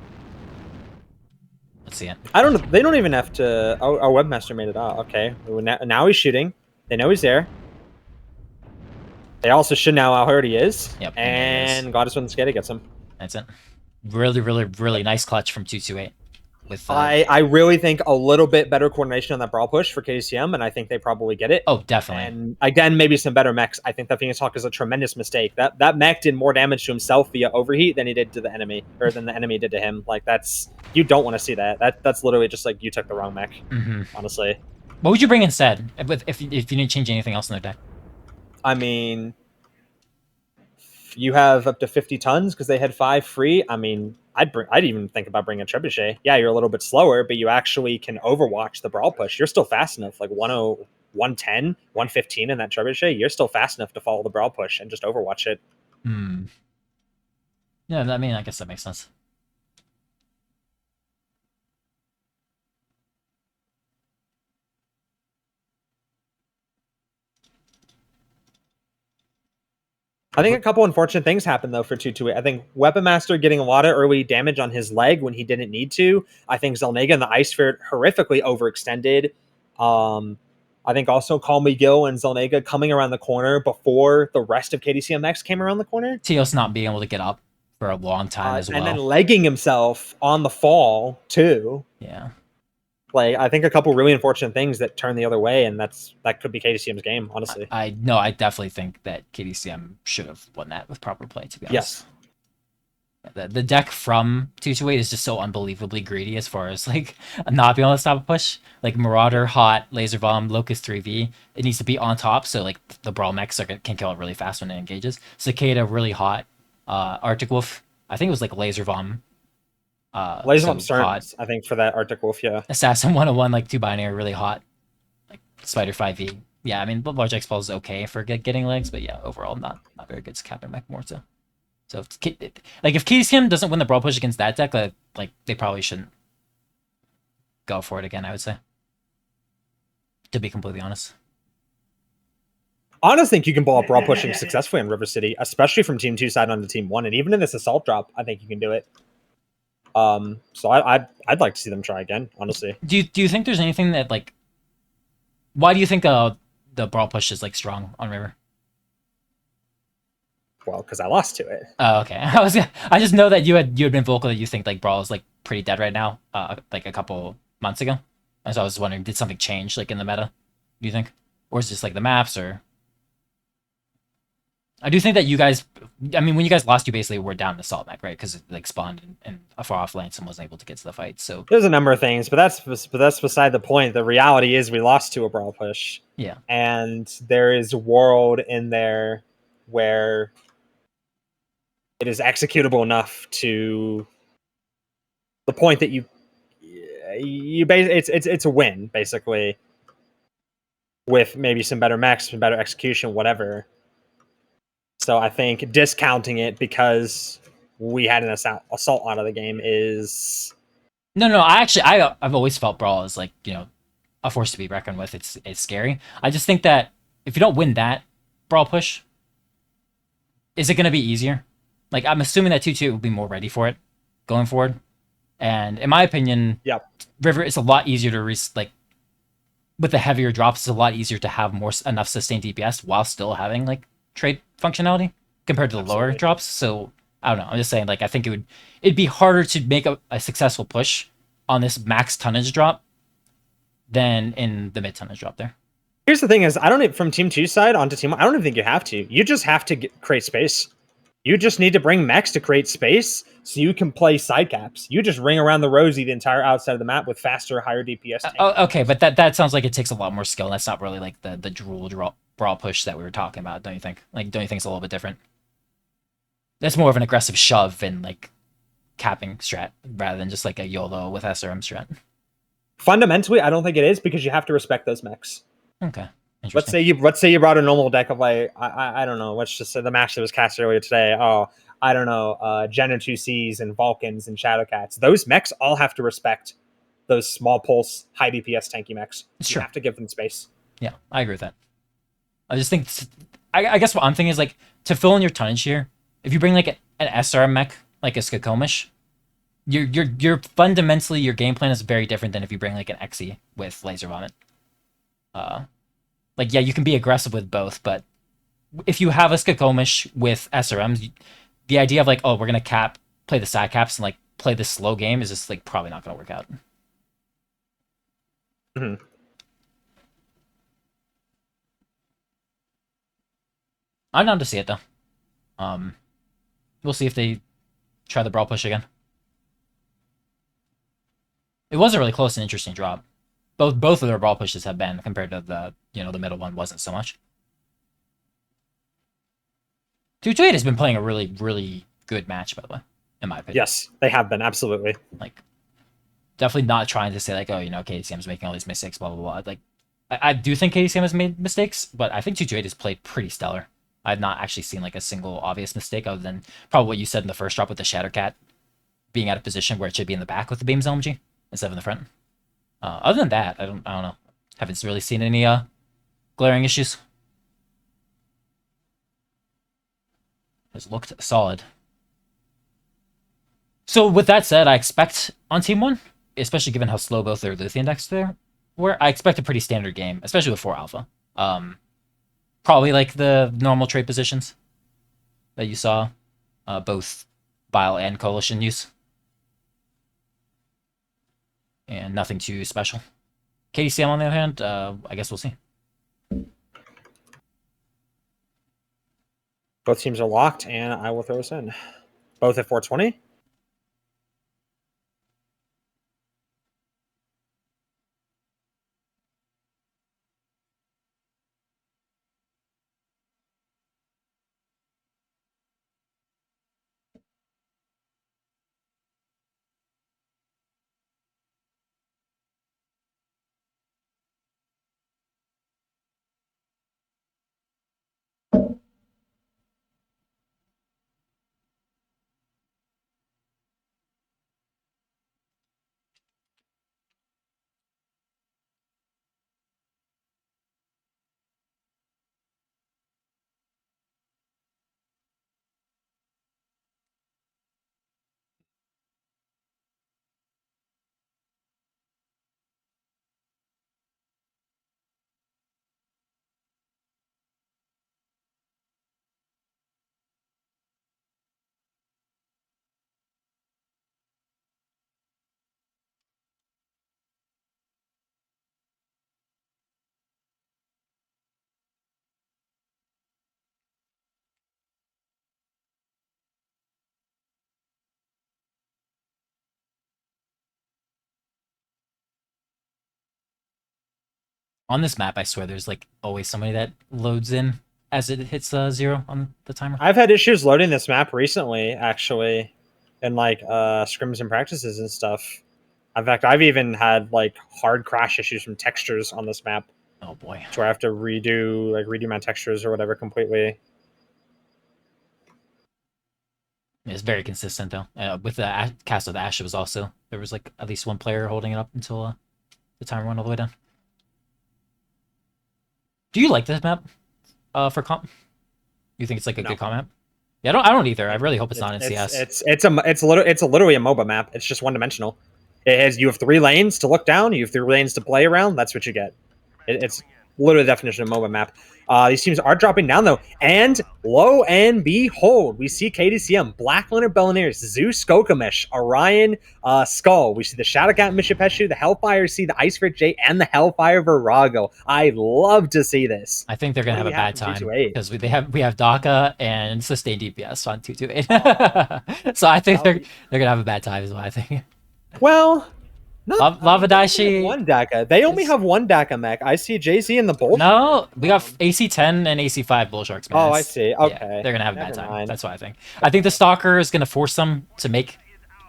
Speaker 2: Let's see it.
Speaker 1: I don't know. They don't even have to... Oh, our Webmaster made it out. Okay. Now he's shooting. They know he's there. They also should know how hurt he is.
Speaker 2: Yep.
Speaker 1: And Goddess when the Cicada gets him.
Speaker 2: That's it. Really, really, really nice clutch from 228. With,
Speaker 1: I really think a little bit better coordination on that brawl push for KDCM, and I think they probably get it.
Speaker 2: Oh, definitely.
Speaker 1: And again, maybe some better mechs. I think that Phoenix Hawk is a tremendous mistake. That mech did more damage to himself via overheat than he did to the enemy, or than the enemy did to him. Like, that's... You don't want to see that. That's literally just like you took the wrong mech, honestly.
Speaker 2: What would you bring instead if you didn't change anything else in their deck?
Speaker 1: I mean, you have up to 50 tons because they had 5 free. I mean, I'd even think about bringing a Trebuchet. Yeah, you're a little bit slower, but you actually can overwatch the brawl push. You're still fast enough, like 110, 115 in that Trebuchet. You're still fast enough to follow the brawl push and just overwatch it.
Speaker 2: Yeah, I mean, I guess that makes sense.
Speaker 1: I think a couple unfortunate things happened, though, for 228. I think Weapon Master getting a lot of early damage on his leg when he didn't need to. I think Zelnega and the Ice Spirit horrifically overextended. I think also Call Me Gil and Zelnega coming around the corner before the rest of KDCMX came around the corner.
Speaker 2: Tios not being able to get up for a long time as well.
Speaker 1: And then legging himself on the fall, too.
Speaker 2: Yeah.
Speaker 1: Like, I think a couple really unfortunate things that turn the other way, and that could be KDCM's game, honestly.
Speaker 2: I definitely think that KDCM should have won that with proper play, to be honest. Yes. The deck from 228 is just so unbelievably greedy as far as, like, not being able to stop a push. Like, Marauder, Hot, Laser Bomb, Locust 3V, it needs to be on top, so, like, the Brawl mechs can kill it really fast when it engages. Cicada, really hot. Arctic Wolf, I think it was, like, Laser Bomb.
Speaker 1: Laser Bomb Stearns, I think, for that Arctic Wolf, yeah.
Speaker 2: Assassin 101, like 2 binary, really hot. Like Spider 5e. Yeah, I mean, Large X-Ball is okay for getting legs, but yeah, overall, not very good. It's Captain Mech more so. So if KDCM doesn't win the brawl push against that deck, like they probably shouldn't go for it again. I would say, to be completely honest.
Speaker 1: I honestly think you can ball up brawl pushing successfully in River City, especially from Team 2 side onto Team 1, and even in this assault drop, I think you can do it. So I'd like to see them try again, honestly.
Speaker 2: Do you think there's anything that like? Why do you think the brawl push is like strong on River?
Speaker 1: Well, because I lost to it.
Speaker 2: Oh, okay. I just know that you had been vocal that you think like brawl is like pretty dead right now, like a couple months ago. And so I was wondering, did something change like in the meta? Do you think, or is it just like the maps, or? I do think that you guys, I mean, when you guys lost, you basically were down the salt mech, right? Because it like spawned in a far off lane, someone wasn't able to get to the fight. So
Speaker 1: there's a number of things, but that's beside the point. The reality is we lost to a brawl push.
Speaker 2: Yeah.
Speaker 1: And there is a world in there where it is executable enough to the point that it's a win basically, with maybe some better mechs, some better execution, whatever. So I think discounting it because we had an assault out of the game is
Speaker 2: No. I've always felt brawl is like a force to be reckoned with. It's scary. I just think that if you don't win that brawl push, is it going to be easier? Like I'm assuming that 2-2 will be more ready for it going forward. And in my opinion,
Speaker 1: yep.
Speaker 2: River is a lot easier to like with the heavier drops. It's a lot easier to have enough sustained DPS while still having like trade functionality compared to the lower drops. So I don't know. I'm just saying, like, I think it'd be harder to make a successful push on this max tonnage drop than in the mid tonnage drop there.
Speaker 1: Here's the thing: is I don't from Team 2 side onto Team 1. I don't even think you have to. You just have to create space. You just need to bring mechs to create space so you can play side caps. You just ring around the rosy the entire outside of the map with faster, higher DPS.
Speaker 2: Okay, but that sounds like it takes a lot more skill. That's not really like the drool brawl push that we were talking about, don't you think? Like, don't you think it's a little bit different? That's more of an aggressive shove and like capping strat rather than just like a YOLO with SRM strat.
Speaker 1: Fundamentally, I don't think it is because you have to respect those mechs.
Speaker 2: Okay.
Speaker 1: Let's say you brought a normal deck of like I don't know. Let's just say the match that was cast earlier today. Oh, I don't know, Gen 2Cs and Vulcans and Shadowcats. Those mechs all have to respect those small pulse, high DPS tanky mechs. You have to give them space.
Speaker 2: Yeah, I agree with that. I just think I guess what I'm thinking is like to fill in your tonnage here. If you bring like an SR mech like a Skokomish, you're fundamentally your game plan is very different than if you bring like an Xe with Laser Vomit. Like, yeah, you can be aggressive with both, but if you have a Skokomish with SRMs, the idea of like, oh, we're gonna play the side caps and like play this slow game is just like probably not gonna work out.
Speaker 1: Mm-hmm.
Speaker 2: I'm down to see it though. We'll see if they try the brawl push again. It was a really close and interesting drop. Both of their brawl pushes have been compared to the middle one wasn't so much. 228 has been playing a really, really good match, by the way, in my opinion.
Speaker 1: Yes, they have been, absolutely.
Speaker 2: Like, definitely not trying to say, like, oh, KDCM's making all these mistakes, blah, blah, blah. Like, I do think KDCM has made mistakes, but I think 228 has played pretty stellar. I've not actually seen, like, a single obvious mistake other than probably what you said in the first drop with the Shadowcat being out of position where it should be in the back with the Beams LMG instead of in the front. Other than that, I don't know. Haven't really seen any glaring issues. Has looked solid. So with that said, I expect on Team 1, especially given how slow both their Luthien decks there were, I expect a pretty standard game, especially with 4 Alpha. Probably like the normal trade positions that you saw both Bile and Coalition use. And nothing too special. KDCM, on the other hand, I guess we'll see.
Speaker 1: Both teams are locked, and I will throw us in. Both at 420.
Speaker 2: On this map, I swear there's like always somebody that loads in as it hits 0 on the timer.
Speaker 1: I've had issues loading this map recently, actually, in like scrims and practices and stuff. In fact, I've even had like hard crash issues from textures on this map.
Speaker 2: Oh boy.
Speaker 1: So I have to redo my textures or whatever completely.
Speaker 2: It's very consistent though. With the cast of the Ash, it was also there was like at least one player holding it up until the timer went all the way down. Do you like this map for comp? You think it's like a good comp map? Yeah, I don't either. I really hope it's not in CS.
Speaker 1: It's literally a MOBA map. It's just one dimensional. You have 3 lanes to look down. You have 3 lanes to play around. That's what you get. It's literally the definition of MOBA map. These teams are dropping down though, and lo and behold, we see KDCM, Black Leonard Bellineers, Zeus Skokomish, Orion Skull. We see the Shadowcat Mishapeshu, the Hellfire C, the Ice Frick J, and the Hellfire Virago. I love to see this.
Speaker 2: I think they're gonna have a bad time because we have DACA and sustained DPS on 228. So I think they're gonna have a bad time is what I think.
Speaker 1: Well,
Speaker 2: Lava Daishi.
Speaker 1: One DACA. They only have one DACA mech. I see Jay-Z in the bull.
Speaker 2: No, we got AC10 and AC5 bull sharks. Man.
Speaker 1: Oh, I see. Okay.
Speaker 2: Yeah, they're gonna have a bad time. That's what I think. I think the Stalker is gonna force them to make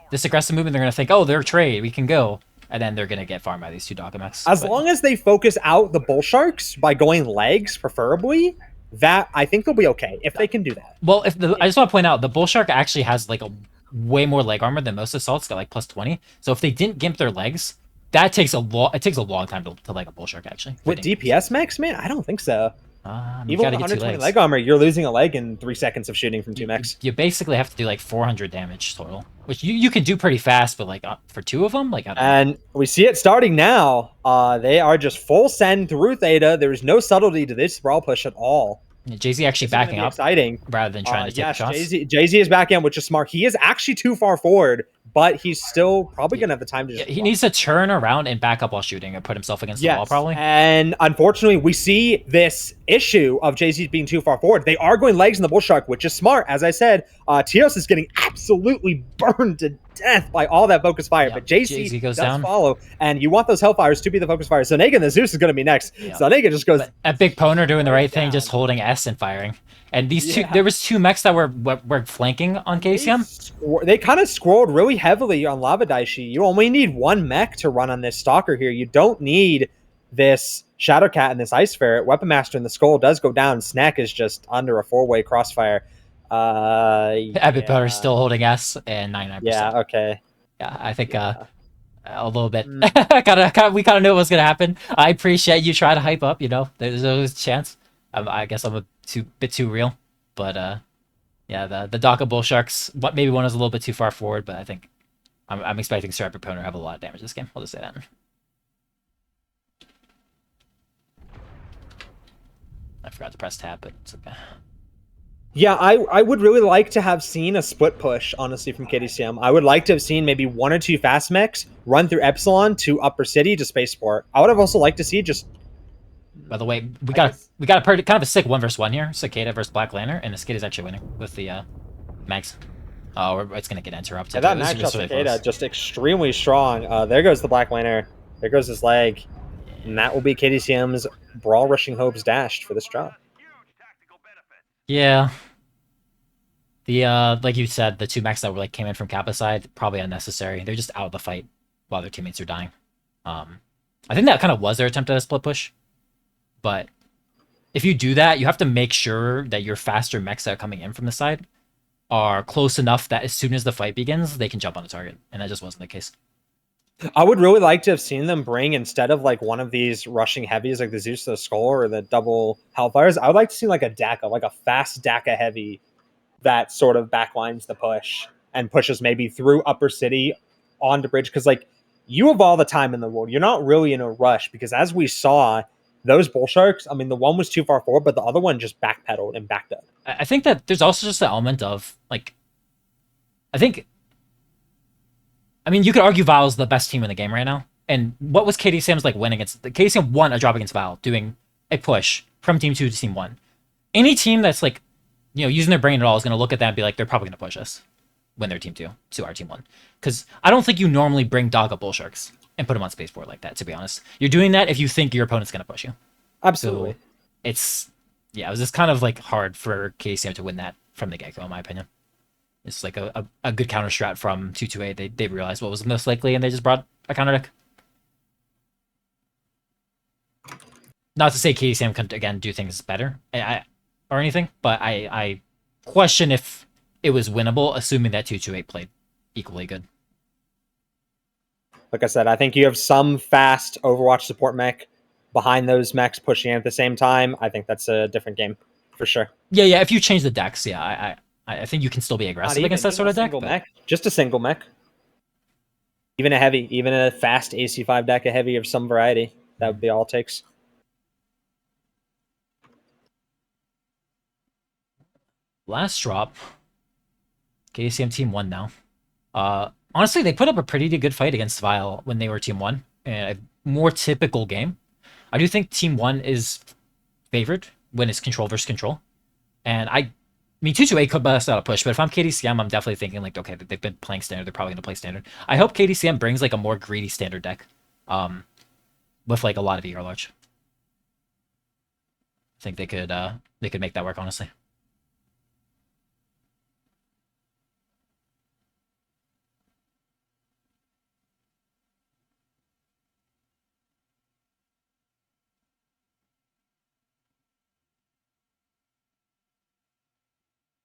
Speaker 2: this aggressive movement. They're gonna think, oh, they're trade. We can go. And then they're gonna get farmed by these 2 DACA mechs.
Speaker 1: As long as they focus out the bull sharks by going legs, preferably, that I think they'll be okay if they can do that.
Speaker 2: Well, I just want to point out the bull shark actually has like a way more leg armor than most assaults. Got like plus 20. So if they didn't gimp their legs, that takes a long time to like a bull shark actually.
Speaker 1: With DPS mechs, man, I don't think so.
Speaker 2: Even
Speaker 1: with 120 leg armor, you're losing a leg in 3 seconds of shooting from 2 mechs.
Speaker 2: You basically have to do like 400 damage total, which you can do pretty fast, but like for 2 of them, like
Speaker 1: and we see it starting now. They are just full send through Theta. There is no subtlety to this brawl push at all.
Speaker 2: Jay-Z actually backing up,
Speaker 1: exciting
Speaker 2: rather than trying to take shots.
Speaker 1: Jay-Z is backing up, which is smart. He is actually too far forward, but he's still probably gonna have the time to just
Speaker 2: he needs to turn around and back up while shooting and put himself against the wall probably.
Speaker 1: And unfortunately, we see this issue of Jay-Z being too far forward. They are going legs in the bull shark, which is smart. As I said, Tios is getting absolutely burned to death by all that focus fire, but Jay-Z does down. Follow, and you want those Hellfires to be the focus fire. So Nega and the Zeus is going to be next. So Nega just goes.
Speaker 2: A big Poner doing the right thing, just holding S and firing. And these 2, there was 2 mechs that were flanking on KDCM.
Speaker 1: They kind of scrolled really heavily on Lava Daishi. You only need 1 mech to run on this Stalker here. You don't need this Shadowcat and this Ice Ferret. Weapon Master and the Skull does go down. Snack is just under a 4-way crossfire.
Speaker 2: Epic Power is still holding S and 99%.
Speaker 1: Yeah, okay.
Speaker 2: Yeah, I think a little bit. We kind of knew what was gonna happen. I appreciate you trying to hype up. You know, there's always a chance. I guess I'm a bit too real, but yeah, the DACA bull sharks. Maybe one was a little bit too far forward, but I think I'm expecting Sir Epic Power to have a lot of damage this game. I'll just say that. I forgot to press tab, but it's okay.
Speaker 1: Yeah, I would really like to have seen a split push, honestly, from KDCM. I would like to have seen maybe 1 or 2 fast mechs run through Epsilon to Upper City to Spaceport. I would have also liked to see just...
Speaker 2: By the way, we got a kind of a sick 1v1 here. Cicada versus Black Lantern, and the Cicada is actually winning with the mags. Oh, it's going to get interrupted.
Speaker 1: Yeah, that matchup Cicada just extremely strong. There goes the Black Lantern. There goes his leg. And that will be KDCM's Brawl Rushing Hopes dashed for this job.
Speaker 2: Yeah. The like you said, the 2 mechs that were came in from Kappa side, probably unnecessary. They're just out of the fight while their teammates are dying. I think that kind of was their attempt at a split push. But if you do that, you have to make sure that your faster mechs that are coming in from the side are close enough that as soon as the fight begins, they can jump on the target. And that just wasn't the case.
Speaker 1: I would really like to have seen them bring, instead of like one of these rushing heavies like the Zeus the Skull or the double Hellfires, I would like to see like a DACA, like a fast DACA heavy that sort of backlines the push and pushes maybe through Upper City onto Bridge. Because like you have all the time in the world. You're not really in a rush because as we saw, those bull sharks, I mean, the one was too far forward, but the other one just backpedaled and backed up.
Speaker 2: I think that there's also just the element of like, I mean, you could argue Val's the best team in the game right now. And what was KDCM's like win against? KDCM won a drop against Val, doing a push from Team 2 to Team 1. Any team that's like, you know, using their brain at all is going to look at that and be like, they're probably going to push us when they're Team 2 to our Team 1. Because I don't think you normally bring DACA bull sharks and put him on spaceport like that, to be honest. You're doing that if you think your opponent's going to push you.
Speaker 1: Absolutely.
Speaker 2: So it's, yeah, it was just kind of like hard for KDCM to win that from the get-go, in my opinion. It's like a good counter strat from 228. They realized what was most likely, and they just brought a counter deck. Not to say KDCM can, again, do things better or anything, but I question if it was winnable, assuming that 228 played equally good.
Speaker 1: Like I said, I think you have some fast Overwatch support mech behind those mechs pushing at the same time. I think that's a different game for sure.
Speaker 2: Yeah. If you change the decks, yeah, I think you can still be aggressive against that sort of deck.
Speaker 1: Mech, just a single mech. Even a heavy, even a fast AC5 deck, a heavy of some variety. That would be all it takes.
Speaker 2: Last drop. KDCM Team 1 now. Honestly, they put up a pretty good fight against Vile when they were Team 1. A more typical game. I do think Team 1 is favored when it's control versus control. And I mean, 228 could bust out a push, but if I'm KDCM, I'm definitely thinking, like, okay, they've been playing standard. They're probably going to play standard. I hope KDCM brings, like, a more greedy standard deck with, like, a lot of ER large. I think they could make that work, honestly.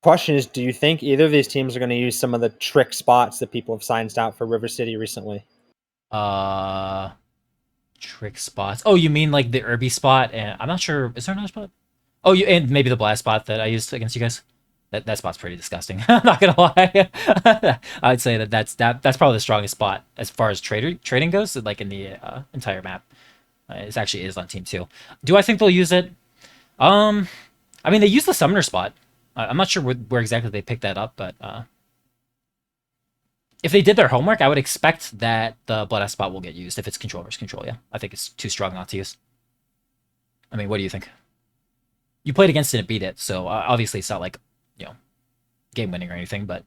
Speaker 1: Question is, do you think either of these teams are going to use some of the trick spots that people have signed out for River City recently?
Speaker 2: Trick spots. Oh, you mean like the Irby spot? And I'm not sure. Is there another spot? Oh, and maybe the blast spot that I used against you guys. That spot's pretty disgusting. I'm not gonna lie. I'd say that's probably the strongest spot as far as trading goes. Like in the entire map, it actually is on team 2. Do I think they'll use it? I mean, they use the summoner spot. I'm not sure where exactly they picked that up, but if they did their homework, I would expect that the Blood spot will get used if it's control versus control, yeah. I think it's too strong not to use. I mean, what do you think? You played against it and beat it, so obviously it's not like, you know, game-winning or anything, but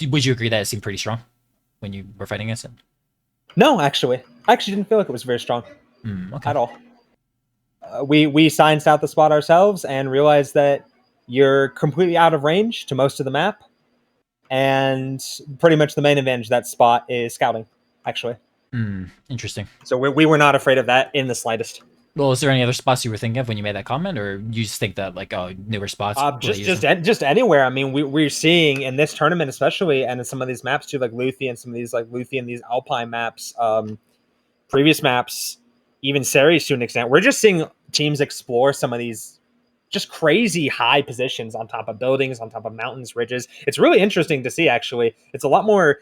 Speaker 2: would you agree that it seemed pretty strong when you were fighting against it?
Speaker 1: No, actually. I actually didn't feel like it was very strong
Speaker 2: okay.
Speaker 1: at all. We science out the spot ourselves and realized that you're completely out of range to most of the map. And pretty much the main advantage of that spot is scouting, actually.
Speaker 2: Interesting.
Speaker 1: So we were not afraid of that in the slightest.
Speaker 2: Well, is there any other spots you were thinking of when you made that comment, or you just think that, like, oh, newer spots?
Speaker 1: Just anywhere. I mean, we're seeing in this tournament especially, and in some of these maps too, like Luthi and some of these, like Luthi and these Alpine maps, previous maps, even Ceres to an extent. We're just seeing teams explore some of these just crazy high positions on top of buildings, on top of mountains, ridges. It's really interesting to see, actually. It's a lot more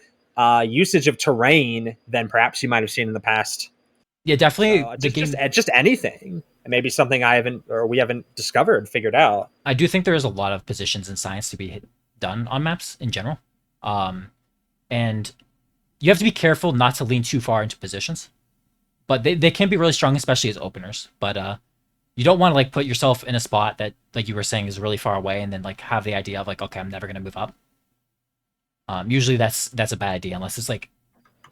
Speaker 1: usage of terrain than perhaps you might have seen in the past.
Speaker 2: Yeah, definitely.
Speaker 1: So just anything. Maybe something we haven't figured out.
Speaker 2: I do think there is a lot of positions in science to be done on maps in general. And you have to be careful not to lean too far into positions. But they can be really strong, especially as openers. But you don't want to, like, put yourself in a spot that, like you were saying, is really far away and then, like, have the idea of, like, okay, I'm never going to move up. Usually that's a bad idea unless it's, like,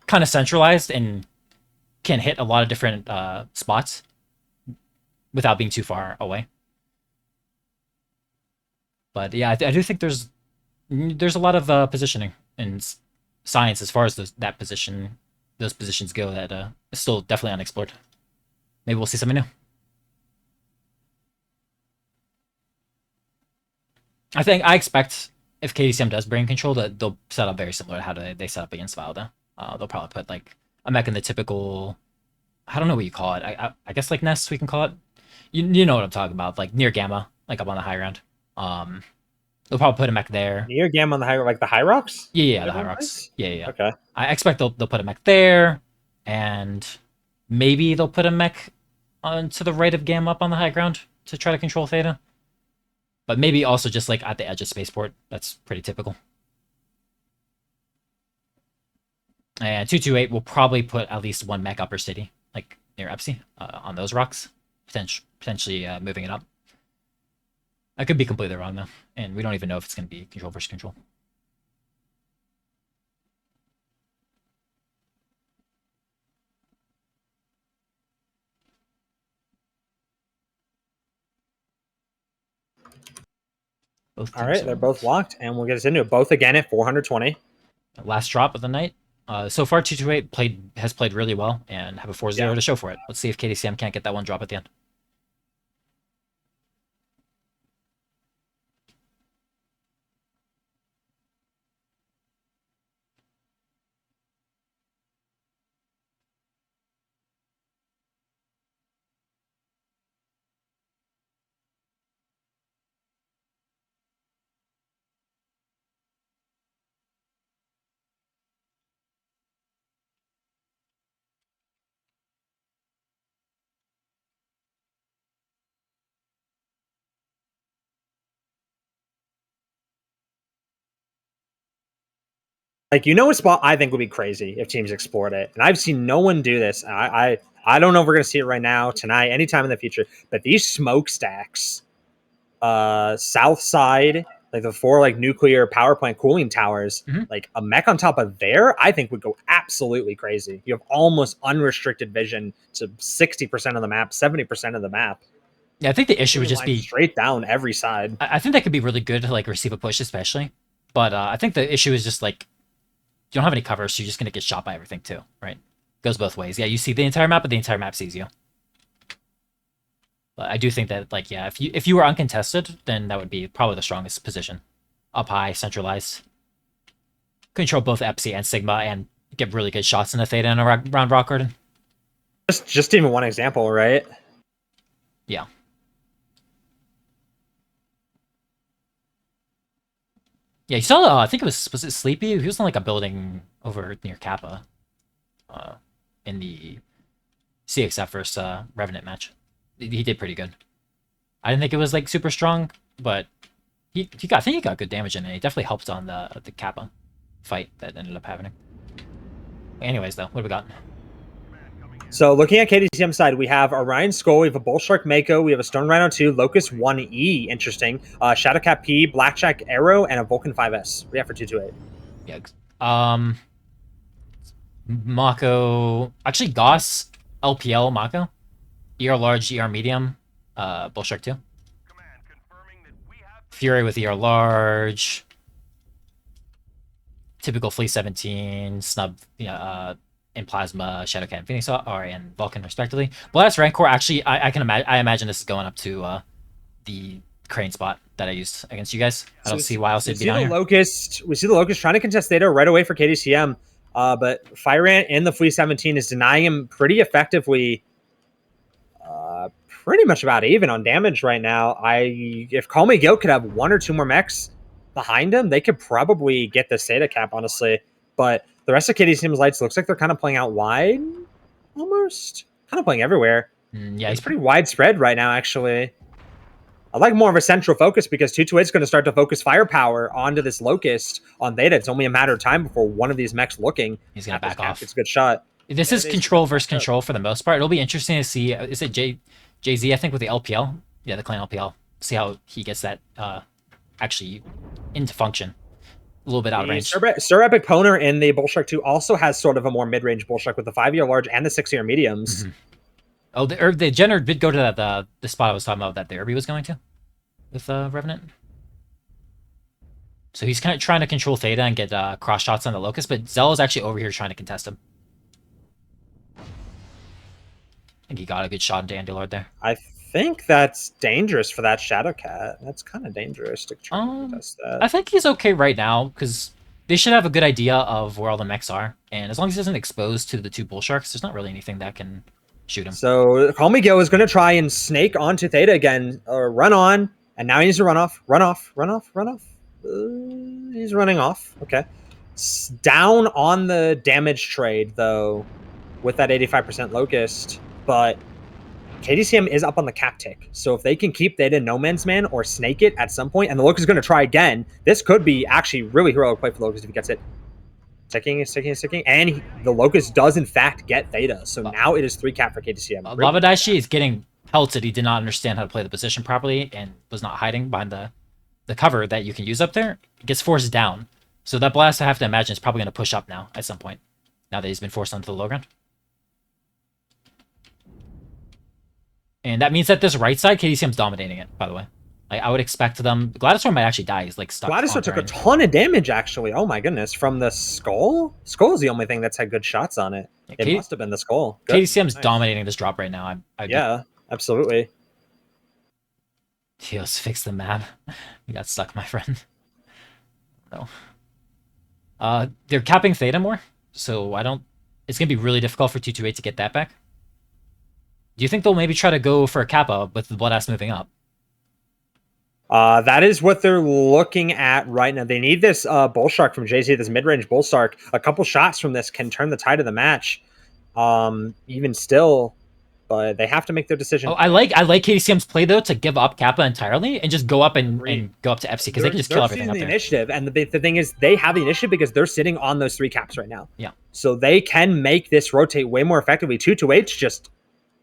Speaker 2: kind of centralized and can hit a lot of different spots without being too far away. But yeah, I do think there's a lot of positioning in science as far as those positions go that is still definitely unexplored. Maybe we'll see something new. I expect if KDCM does bring control, that they'll set up very similar to how they set up against Valda. They'll probably put, like, a mech in the typical, I don't know what you call it. I guess, like, nests, we can call it. You know what I'm talking about, like near Gamma, like up on the high ground. They'll probably put a mech there.
Speaker 1: Near Gamma on the high, like the High Rocks?
Speaker 2: Yeah, the High Rocks. Yeah.
Speaker 1: Okay.
Speaker 2: I expect they'll put a mech there, and maybe they'll put a mech to the right of Gamma up on the high ground to try to control Theta. But maybe also just, like, at the edge of Spaceport. That's pretty typical. And 228 will probably put at least one mech upper city, like near Epsi, on those rocks. Potentially moving it up. I could be completely wrong, though. And we don't even know if it's going to be control versus control. Both
Speaker 1: All right,
Speaker 2: teams
Speaker 1: they're
Speaker 2: are-
Speaker 1: both locked, and we'll get us into it. Both again at 420.
Speaker 2: Last drop of the night. So far, 228 has played really well and have a 4-0 to show for it. Let's see if KDCM can't get that one drop at the end.
Speaker 1: Like, you know, a spot I think would be crazy if teams explored it, and I've seen no one do this. I don't know if we're gonna see it right now, tonight, anytime in the future. But these smokestacks, south side, like the 4 like nuclear power plant cooling towers, like a mech on top of there, I think would go absolutely crazy. You have almost unrestricted vision to 60% of the map, 70% of the map.
Speaker 2: Yeah, I think the issue would just be
Speaker 1: straight down every side.
Speaker 2: I think that could be really good to like receive a push, especially. But I think the issue is just like you don't have any cover, so you're just gonna get shot by everything too, right? Goes both ways. Yeah, you see the entire map, but the entire map sees you. But I do think that, like, yeah, if you were uncontested, then that would be probably the strongest position. Up high, centralized. Control both Epsi and Sigma and get really good shots in the Theta and around Rock Garden.
Speaker 1: Just even one example, right?
Speaker 2: Yeah. Yeah, you saw, I think was it Sleepy? He was in like a building over near Kappa. In the CXF versus Revenant match. He did pretty good. I didn't think it was like super strong, but I think he got good damage in it. He definitely helped on the Kappa fight that ended up happening. Anyways, though, what do we got?
Speaker 1: So looking at KDCM side, we have Orion Skull, we have a Bull Shark Mako, we have a Stone Rhino 2, Locust 1E, interesting, Shadowcat P, Blackjack Arrow, and a Vulcan 5S. What do you have for 228?
Speaker 2: Yeah, Mako, actually Goss, LPL Mako, ER large, ER medium, Bull Shark 2. Fury with ER large, typical Flea 17, Snub, in Plasma, Shadowcat, and Phoenix, or and Vulcan, respectively. Blast Rancor, actually, I imagine this is going up to the Crane spot that I used against you guys. I don't see why else it'd be down here.
Speaker 1: We see the Locust trying to contest Theta right away for KDCM, but Fire Ant in the Flea 17 is denying him pretty effectively. Pretty much about even on damage right now. If Call Me Gil could have 1 or 2 more mechs behind him, they could probably get this Theta cap, honestly. But the rest of KDCM's lights looks like they're kind of playing out wide, almost. Kind of playing everywhere.
Speaker 2: Yeah,
Speaker 1: he's pretty widespread right now, actually. I like more of a central focus because 228 is going to start to focus firepower onto this Locust on Theta. It's only a matter of time before one of these mechs looking.
Speaker 2: He's going to back off.
Speaker 1: It's a good shot.
Speaker 2: This is control versus control for the most part. It'll be interesting to see. Is it Jay-Z, I think, with the LPL? Yeah, the clan LPL. See how he gets that actually into function. A little bit out of range.
Speaker 1: Sir Epic Poner in the Bull Shark 2 also has sort of a more mid-range Bull Shark with the 5-year large and the 6-year mediums.
Speaker 2: Oh, the Jenner did go to the spot I was talking about that the Irby was going to with Revenant. So he's kind of trying to control Theta and get cross shots on the Locust, but Zell is actually over here trying to contest him. I think he got a good shot into Andy Lord there.
Speaker 1: I think that's dangerous for that Shadowcat. That's kind of dangerous to try to contest that.
Speaker 2: I think he's okay right now because they should have a good idea of where all the mechs are, and as long as he isn't exposed to the 2 Bull Sharks, there's not really anything that can shoot him.
Speaker 1: So Call Me Gil is going to try and snake onto Theta again, or run on, and now he needs to run off. He's running off. Okay. Down on the damage trade, though, with that 85% Locust, but KDCM is up on the cap tick. So if they can keep Theta in no man's man or snake it at some point, and the Locust is going to try again, this could be actually really heroic play for the Locust if he gets it. Sticking, and the Locust does in fact get Theta. So now it is 3 cap for KDCM.
Speaker 2: Lavadashi is getting pelted. He did not understand how to play the position properly and was not hiding behind the cover that you can use up there. It gets forced down. So that blast, I have to imagine, is probably going to push up now at some point, now that he's been forced onto the low ground. And that means that this right side, KDCM's dominating it, by the way. Like, I would expect them. Gladiator might actually die. He's like stuck.
Speaker 1: Gladiator took a ton of damage, actually. Oh my goodness. From the skull? Skull is the only thing that's had good shots on it.
Speaker 2: Yeah,
Speaker 1: It must have been the skull. Good.
Speaker 2: KDCM's
Speaker 1: Nice.
Speaker 2: dominating this drop right now.
Speaker 1: Yeah, absolutely.
Speaker 2: Teos, fix the map. You got stuck, my friend. No. They're capping Theta more, so I don't... It's going to be really difficult for 228 to get that back. Do you think they'll maybe try to go for a Kappa with the Bloodass moving up?
Speaker 1: That is what they're looking at right now. They need this Bull Shark from Jay-Z, this mid-range Bull Shark. A couple shots from this can turn the tide of the match. Even still, but they have to make their decision.
Speaker 2: Oh, I like KDCM's play, though, to give up Kappa entirely and just go up and go up to FC, because they can just kill everything up there.
Speaker 1: Initiative, and the thing is, they have the initiative because they're sitting on those 3 caps right now.
Speaker 2: Yeah.
Speaker 1: So they can make this rotate way more effectively. 228's just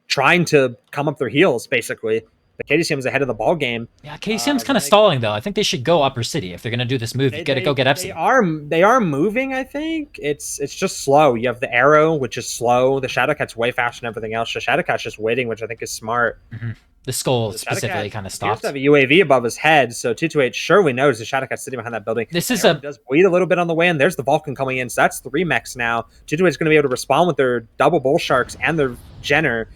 Speaker 1: trying to come up their heels, basically. But KDCM's ahead of the ball game.
Speaker 2: Yeah, KDCM's kind of stalling, though. I think they should go Upper City if they're going to do this move. You got to go get FC.
Speaker 1: They are moving, I think. It's just slow. You have the arrow, which is slow. The Shadowcat's way faster than everything else. The Shadowcat's just waiting, which I think is smart.
Speaker 2: Mm-hmm. The skull specifically kind of stops.
Speaker 1: He has to have a UAV above his head, so 228 surely knows the Shadowcat's sitting behind that building.
Speaker 2: This is
Speaker 1: does bleed a little bit on the way, and there's the Vulcan coming in, so that's 3 mechs now. 228's going to be able to respond with their double Bull Sharks and their Jenner.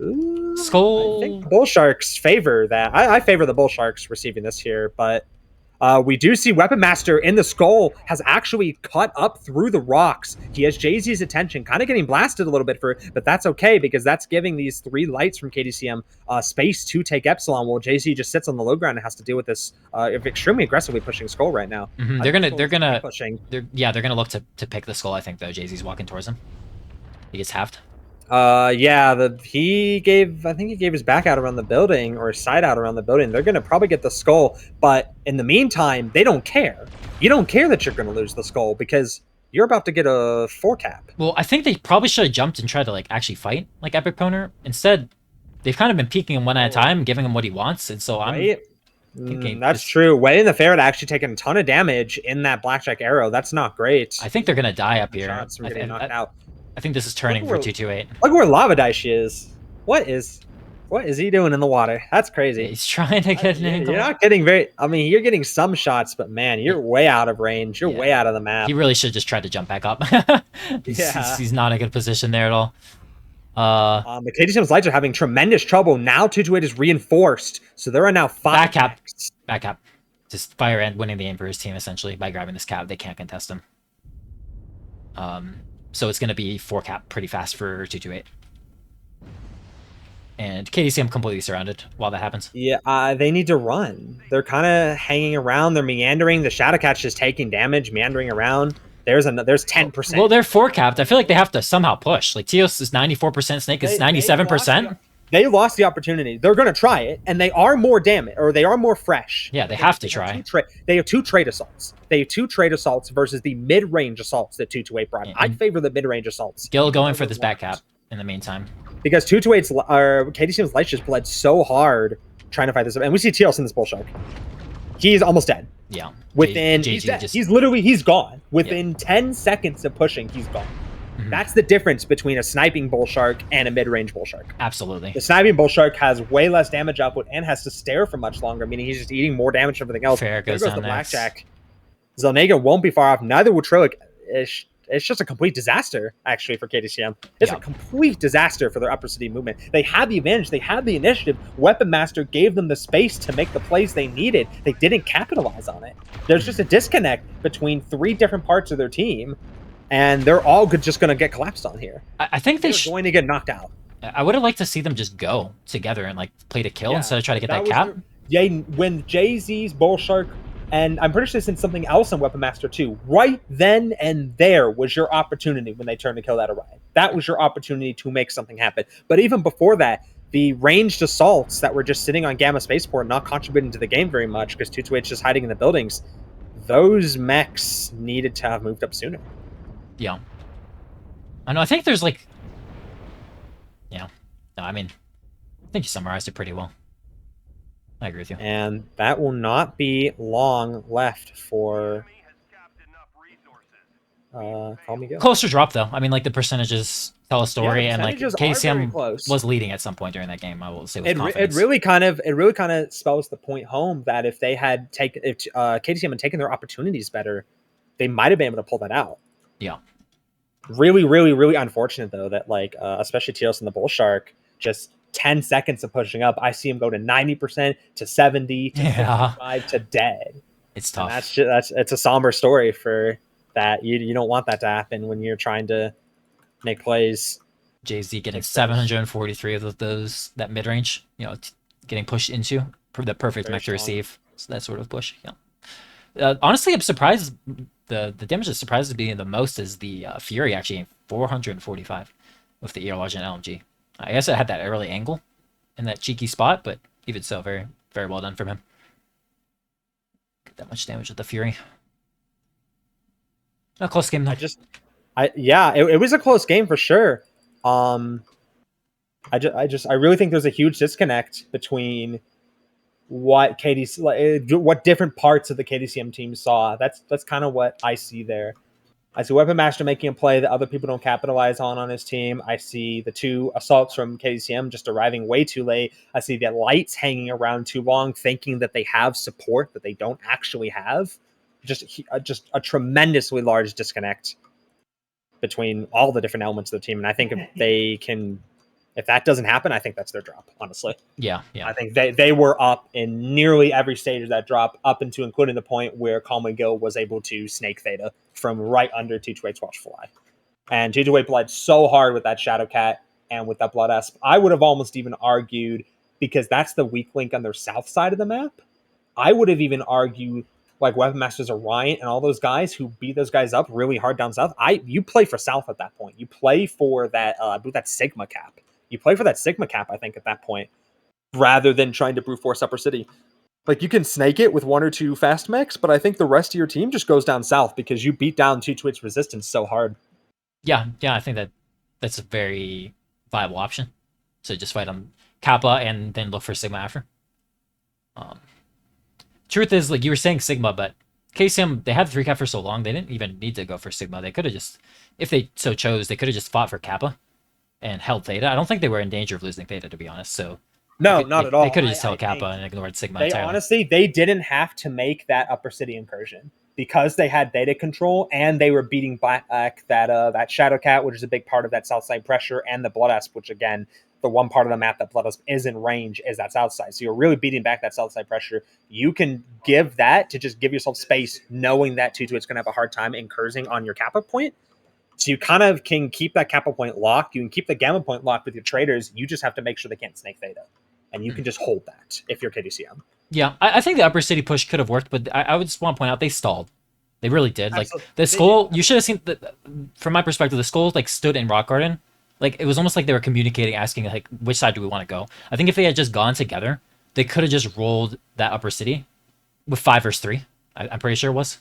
Speaker 1: Ooh,
Speaker 2: Skull.
Speaker 1: I think Bull Sharks favor that. I favor the Bull Sharks receiving this here, but we do see Weapon Master in the Skull has actually cut up through the rocks. He has Jay-Z's attention, kind of getting blasted a little bit but that's okay because that's giving these 3 lights from KDCM space to take Epsilon, while Jay-Z just sits on the low ground and has to deal with this extremely aggressively pushing Skull right now.
Speaker 2: Mm-hmm. They're gonna look to pick the Skull. I think though Jay-Z's walking towards him. He gets halved.
Speaker 1: He gave his back out around the building or his side out around the building. They're gonna probably get the Skull, but in the meantime, they don't care. You don't care that you're gonna lose the Skull because you're about to get a 4 cap.
Speaker 2: Well, I think they probably should have jumped and tried to like actually fight like Epic Poner. Instead, they've kind of been peeking him one at a time, giving him what he wants, and so I'm thinking
Speaker 1: that's true. Way in the Ferret actually taking a ton of damage in that Blackjack arrow. That's not great.
Speaker 2: I think they're gonna die up here.
Speaker 1: Shots from getting knocked out.
Speaker 2: I think this is turning for 228.
Speaker 1: Look where Lava Daishi is. What is he doing in the water? That's crazy.
Speaker 2: He's trying to get an angle.
Speaker 1: You're not getting you're getting some shots, but man, you're way out of range. You're way out of the map.
Speaker 2: He really should just try to jump back up. He's not in a good position there at all.
Speaker 1: The KDCM's lights are having tremendous trouble. Now 228 is reinforced, so there are now 5
Speaker 2: Back cap. Just fire and winning the aim for his team, essentially, by grabbing this cap. They can't contest him. So it's going to be 4 cap pretty fast for 228. And KDCM completely surrounded while that happens.
Speaker 1: Yeah, they need to run. They're kind of hanging around. They're meandering. The Shadowcat's just taking damage, meandering around. There's 10%.
Speaker 2: Well, they're 4 capped. I feel like they have to somehow push. Like, Teos is 94%, Snake is 97%.
Speaker 1: They lost the opportunity. They're going to try it, and they are more damage, or they are more fresh.
Speaker 2: Yeah, they have to try.
Speaker 1: They have 2 trade assaults. They have 2 trade assaults versus the mid-range assaults that 228 brought. I'd favor the mid-range assaults.
Speaker 2: Gil going for this back cap in the meantime.
Speaker 1: Because 228's KDCM's lights just bled so hard trying to fight this. And we see TLC in this Bull Shark. He's almost dead.
Speaker 2: Yeah.
Speaker 1: He's gone. Within 10 seconds of pushing, he's gone. Mm-hmm. That's the difference between a sniping Bull Shark and a mid-range Bull Shark.
Speaker 2: Absolutely.
Speaker 1: The sniping Bull Shark has way less damage output and has to stare for much longer, meaning he's just eating more damage than everything else.
Speaker 2: Fair goes down
Speaker 1: the Blackjack. Zelnega won't be far off. Neither will Trillic. It's just a complete disaster, actually, for KDCM. It's a complete disaster for their Upper City movement. They had the advantage. They had the initiative. Weapon Master gave them the space to make the plays they needed. They didn't capitalize on it. There's just a disconnect between 3 different parts of their team, and they're all just going to get collapsed on here.
Speaker 2: I think they're
Speaker 1: going to get knocked out.
Speaker 2: I would have liked to see them just go together and like play to kill instead of try to get that cap.
Speaker 1: When Jay-Z's Bull Shark, and I'm pretty sure they sent something else on Weapon Master too, right then and there was your opportunity when they turned to kill that Orion. That was your opportunity to make something happen. But even before that, the ranged assaults that were just sitting on Gamma Spaceport, not contributing to the game very much because 228's just hiding in the buildings, those mechs needed to have moved up sooner.
Speaker 2: Yeah. I know, I think there's like... Yeah. No, I mean, I think you summarized it pretty well. I agree with you.
Speaker 1: And that will not be long left for Call me go.
Speaker 2: Closer drop though. I mean, like the percentages tell a story,
Speaker 1: Yeah, the
Speaker 2: and like
Speaker 1: percentages are very
Speaker 2: KDCM
Speaker 1: close.
Speaker 2: was leading at some point during that game. I will say with
Speaker 1: It
Speaker 2: confidence.
Speaker 1: really kind of spells the point home that if they had taken if KDCM had taken their opportunities better, they might have been able to pull that out.
Speaker 2: Yeah.
Speaker 1: Really, really, really unfortunate though that like especially Teos and the Bull Shark, just 10 seconds of pushing up, I see him go to 90% to 70 to 65 to dead.
Speaker 2: It's
Speaker 1: And
Speaker 2: tough.
Speaker 1: it's a somber story for that. You don't want that to happen when you're trying to make plays.
Speaker 2: Jay-Z getting 743 of those, that mid-range, getting pushed into the perfect mech to receive. So that sort of push. Yeah. Honestly, I'm surprised. The damage that surprises me the most is the Fury actually getting 445 with the ER and LMG. I guess it had that early angle in that cheeky spot, but even so, very, very well done from him. Get that much damage with the Fury. A close game though.
Speaker 1: It was a close game for sure. I really think there's a huge disconnect between what what different parts of the KDCM team saw. That's kind of what I see there. I see Weapon Master making a play that other people don't capitalize on his team. I see the two assaults from KDCM just arriving way too late. I see the lights hanging around too long, thinking that they have support that they don't actually have. Just a tremendously large disconnect between all the different elements of the team. And I think if that doesn't happen, I think that's their drop, honestly.
Speaker 2: Yeah.
Speaker 1: I think they were up in nearly every stage of that drop, up into including the point where Calm Gill was able to snake Theta from right under T28's Watchfly. And T28 bled so hard with that Shadow Cat and with that Blood Asp. I would have almost even argued, because that's the weak link on their south side of the map, I would have even argued like Weapon Masters Orion and all those guys who beat those guys up really hard down south. You play for south at that point. You play for that that Sigma cap. You play for that Sigma cap, I think, at that point, rather than trying to brute force Upper City. Like, you can snake it with one or two fast mechs, but I think the rest of your team just goes down south because you beat down T2's resistance so hard.
Speaker 2: Yeah, I think that's a very viable option. So just fight on Kappa and then look for Sigma after. Truth is, like you were saying Sigma, but KCM, they had 3 cap for so long, they didn't even need to go for Sigma. They could have just, if they so chose, they could have just fought for Kappa and held Theta. I don't think they were in danger of losing Theta, to be honest. So
Speaker 1: no, not at all.
Speaker 2: They could have just held Kappa and ignored Sigma entirely.
Speaker 1: Honestly, they didn't have to make that Upper City incursion because they had Theta control and they were beating back that Shadow Cat, which is a big part of that south side pressure, and the Blood Asp, which again, the one part of the map that Blood Asp is in range is that south side. So you're really beating back that south side pressure. You can give that to just give yourself space, knowing that Tutu is going to have a hard time incursing on your Kappa point. So you kind of can keep that Kappa point locked. You can keep the Gamma point locked with your traders. You just have to make sure they can't snake Theta. And you can just hold that if you're KDCM.
Speaker 2: Yeah, I think the Upper City push could have worked, but I would just want to point out they stalled. They really did. Like the Skull, you should have seen. From my perspective, the Skull like stood in Rock Garden. Like it was almost like they were communicating, asking like which side do we want to go. I think if they had just gone together, they could have just rolled that Upper City with 5 versus 3. I'm pretty sure it was,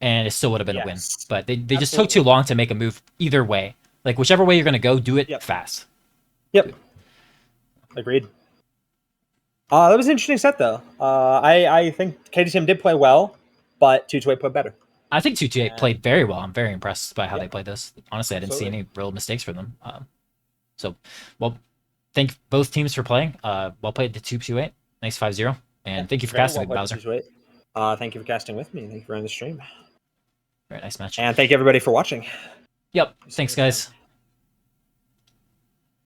Speaker 2: and it still would have been a win. But they just took too long to make a move either way. Like whichever way you're gonna go, do it fast.
Speaker 1: Yep. Agreed. That was an interesting set, though. I think KDCM did play well, but 228 played better.
Speaker 2: I think 228 played very well. I'm very impressed by how they played this. Honestly, I didn't see any real mistakes for them. Thank both teams for playing. Well played to 228. Nice 5-0. And thank you for casting with Bowser.
Speaker 1: Thank you for casting with me. Thank you for running the stream.
Speaker 2: Very nice match.
Speaker 1: And thank you, everybody, for watching.
Speaker 2: Yep. Thanks, guys.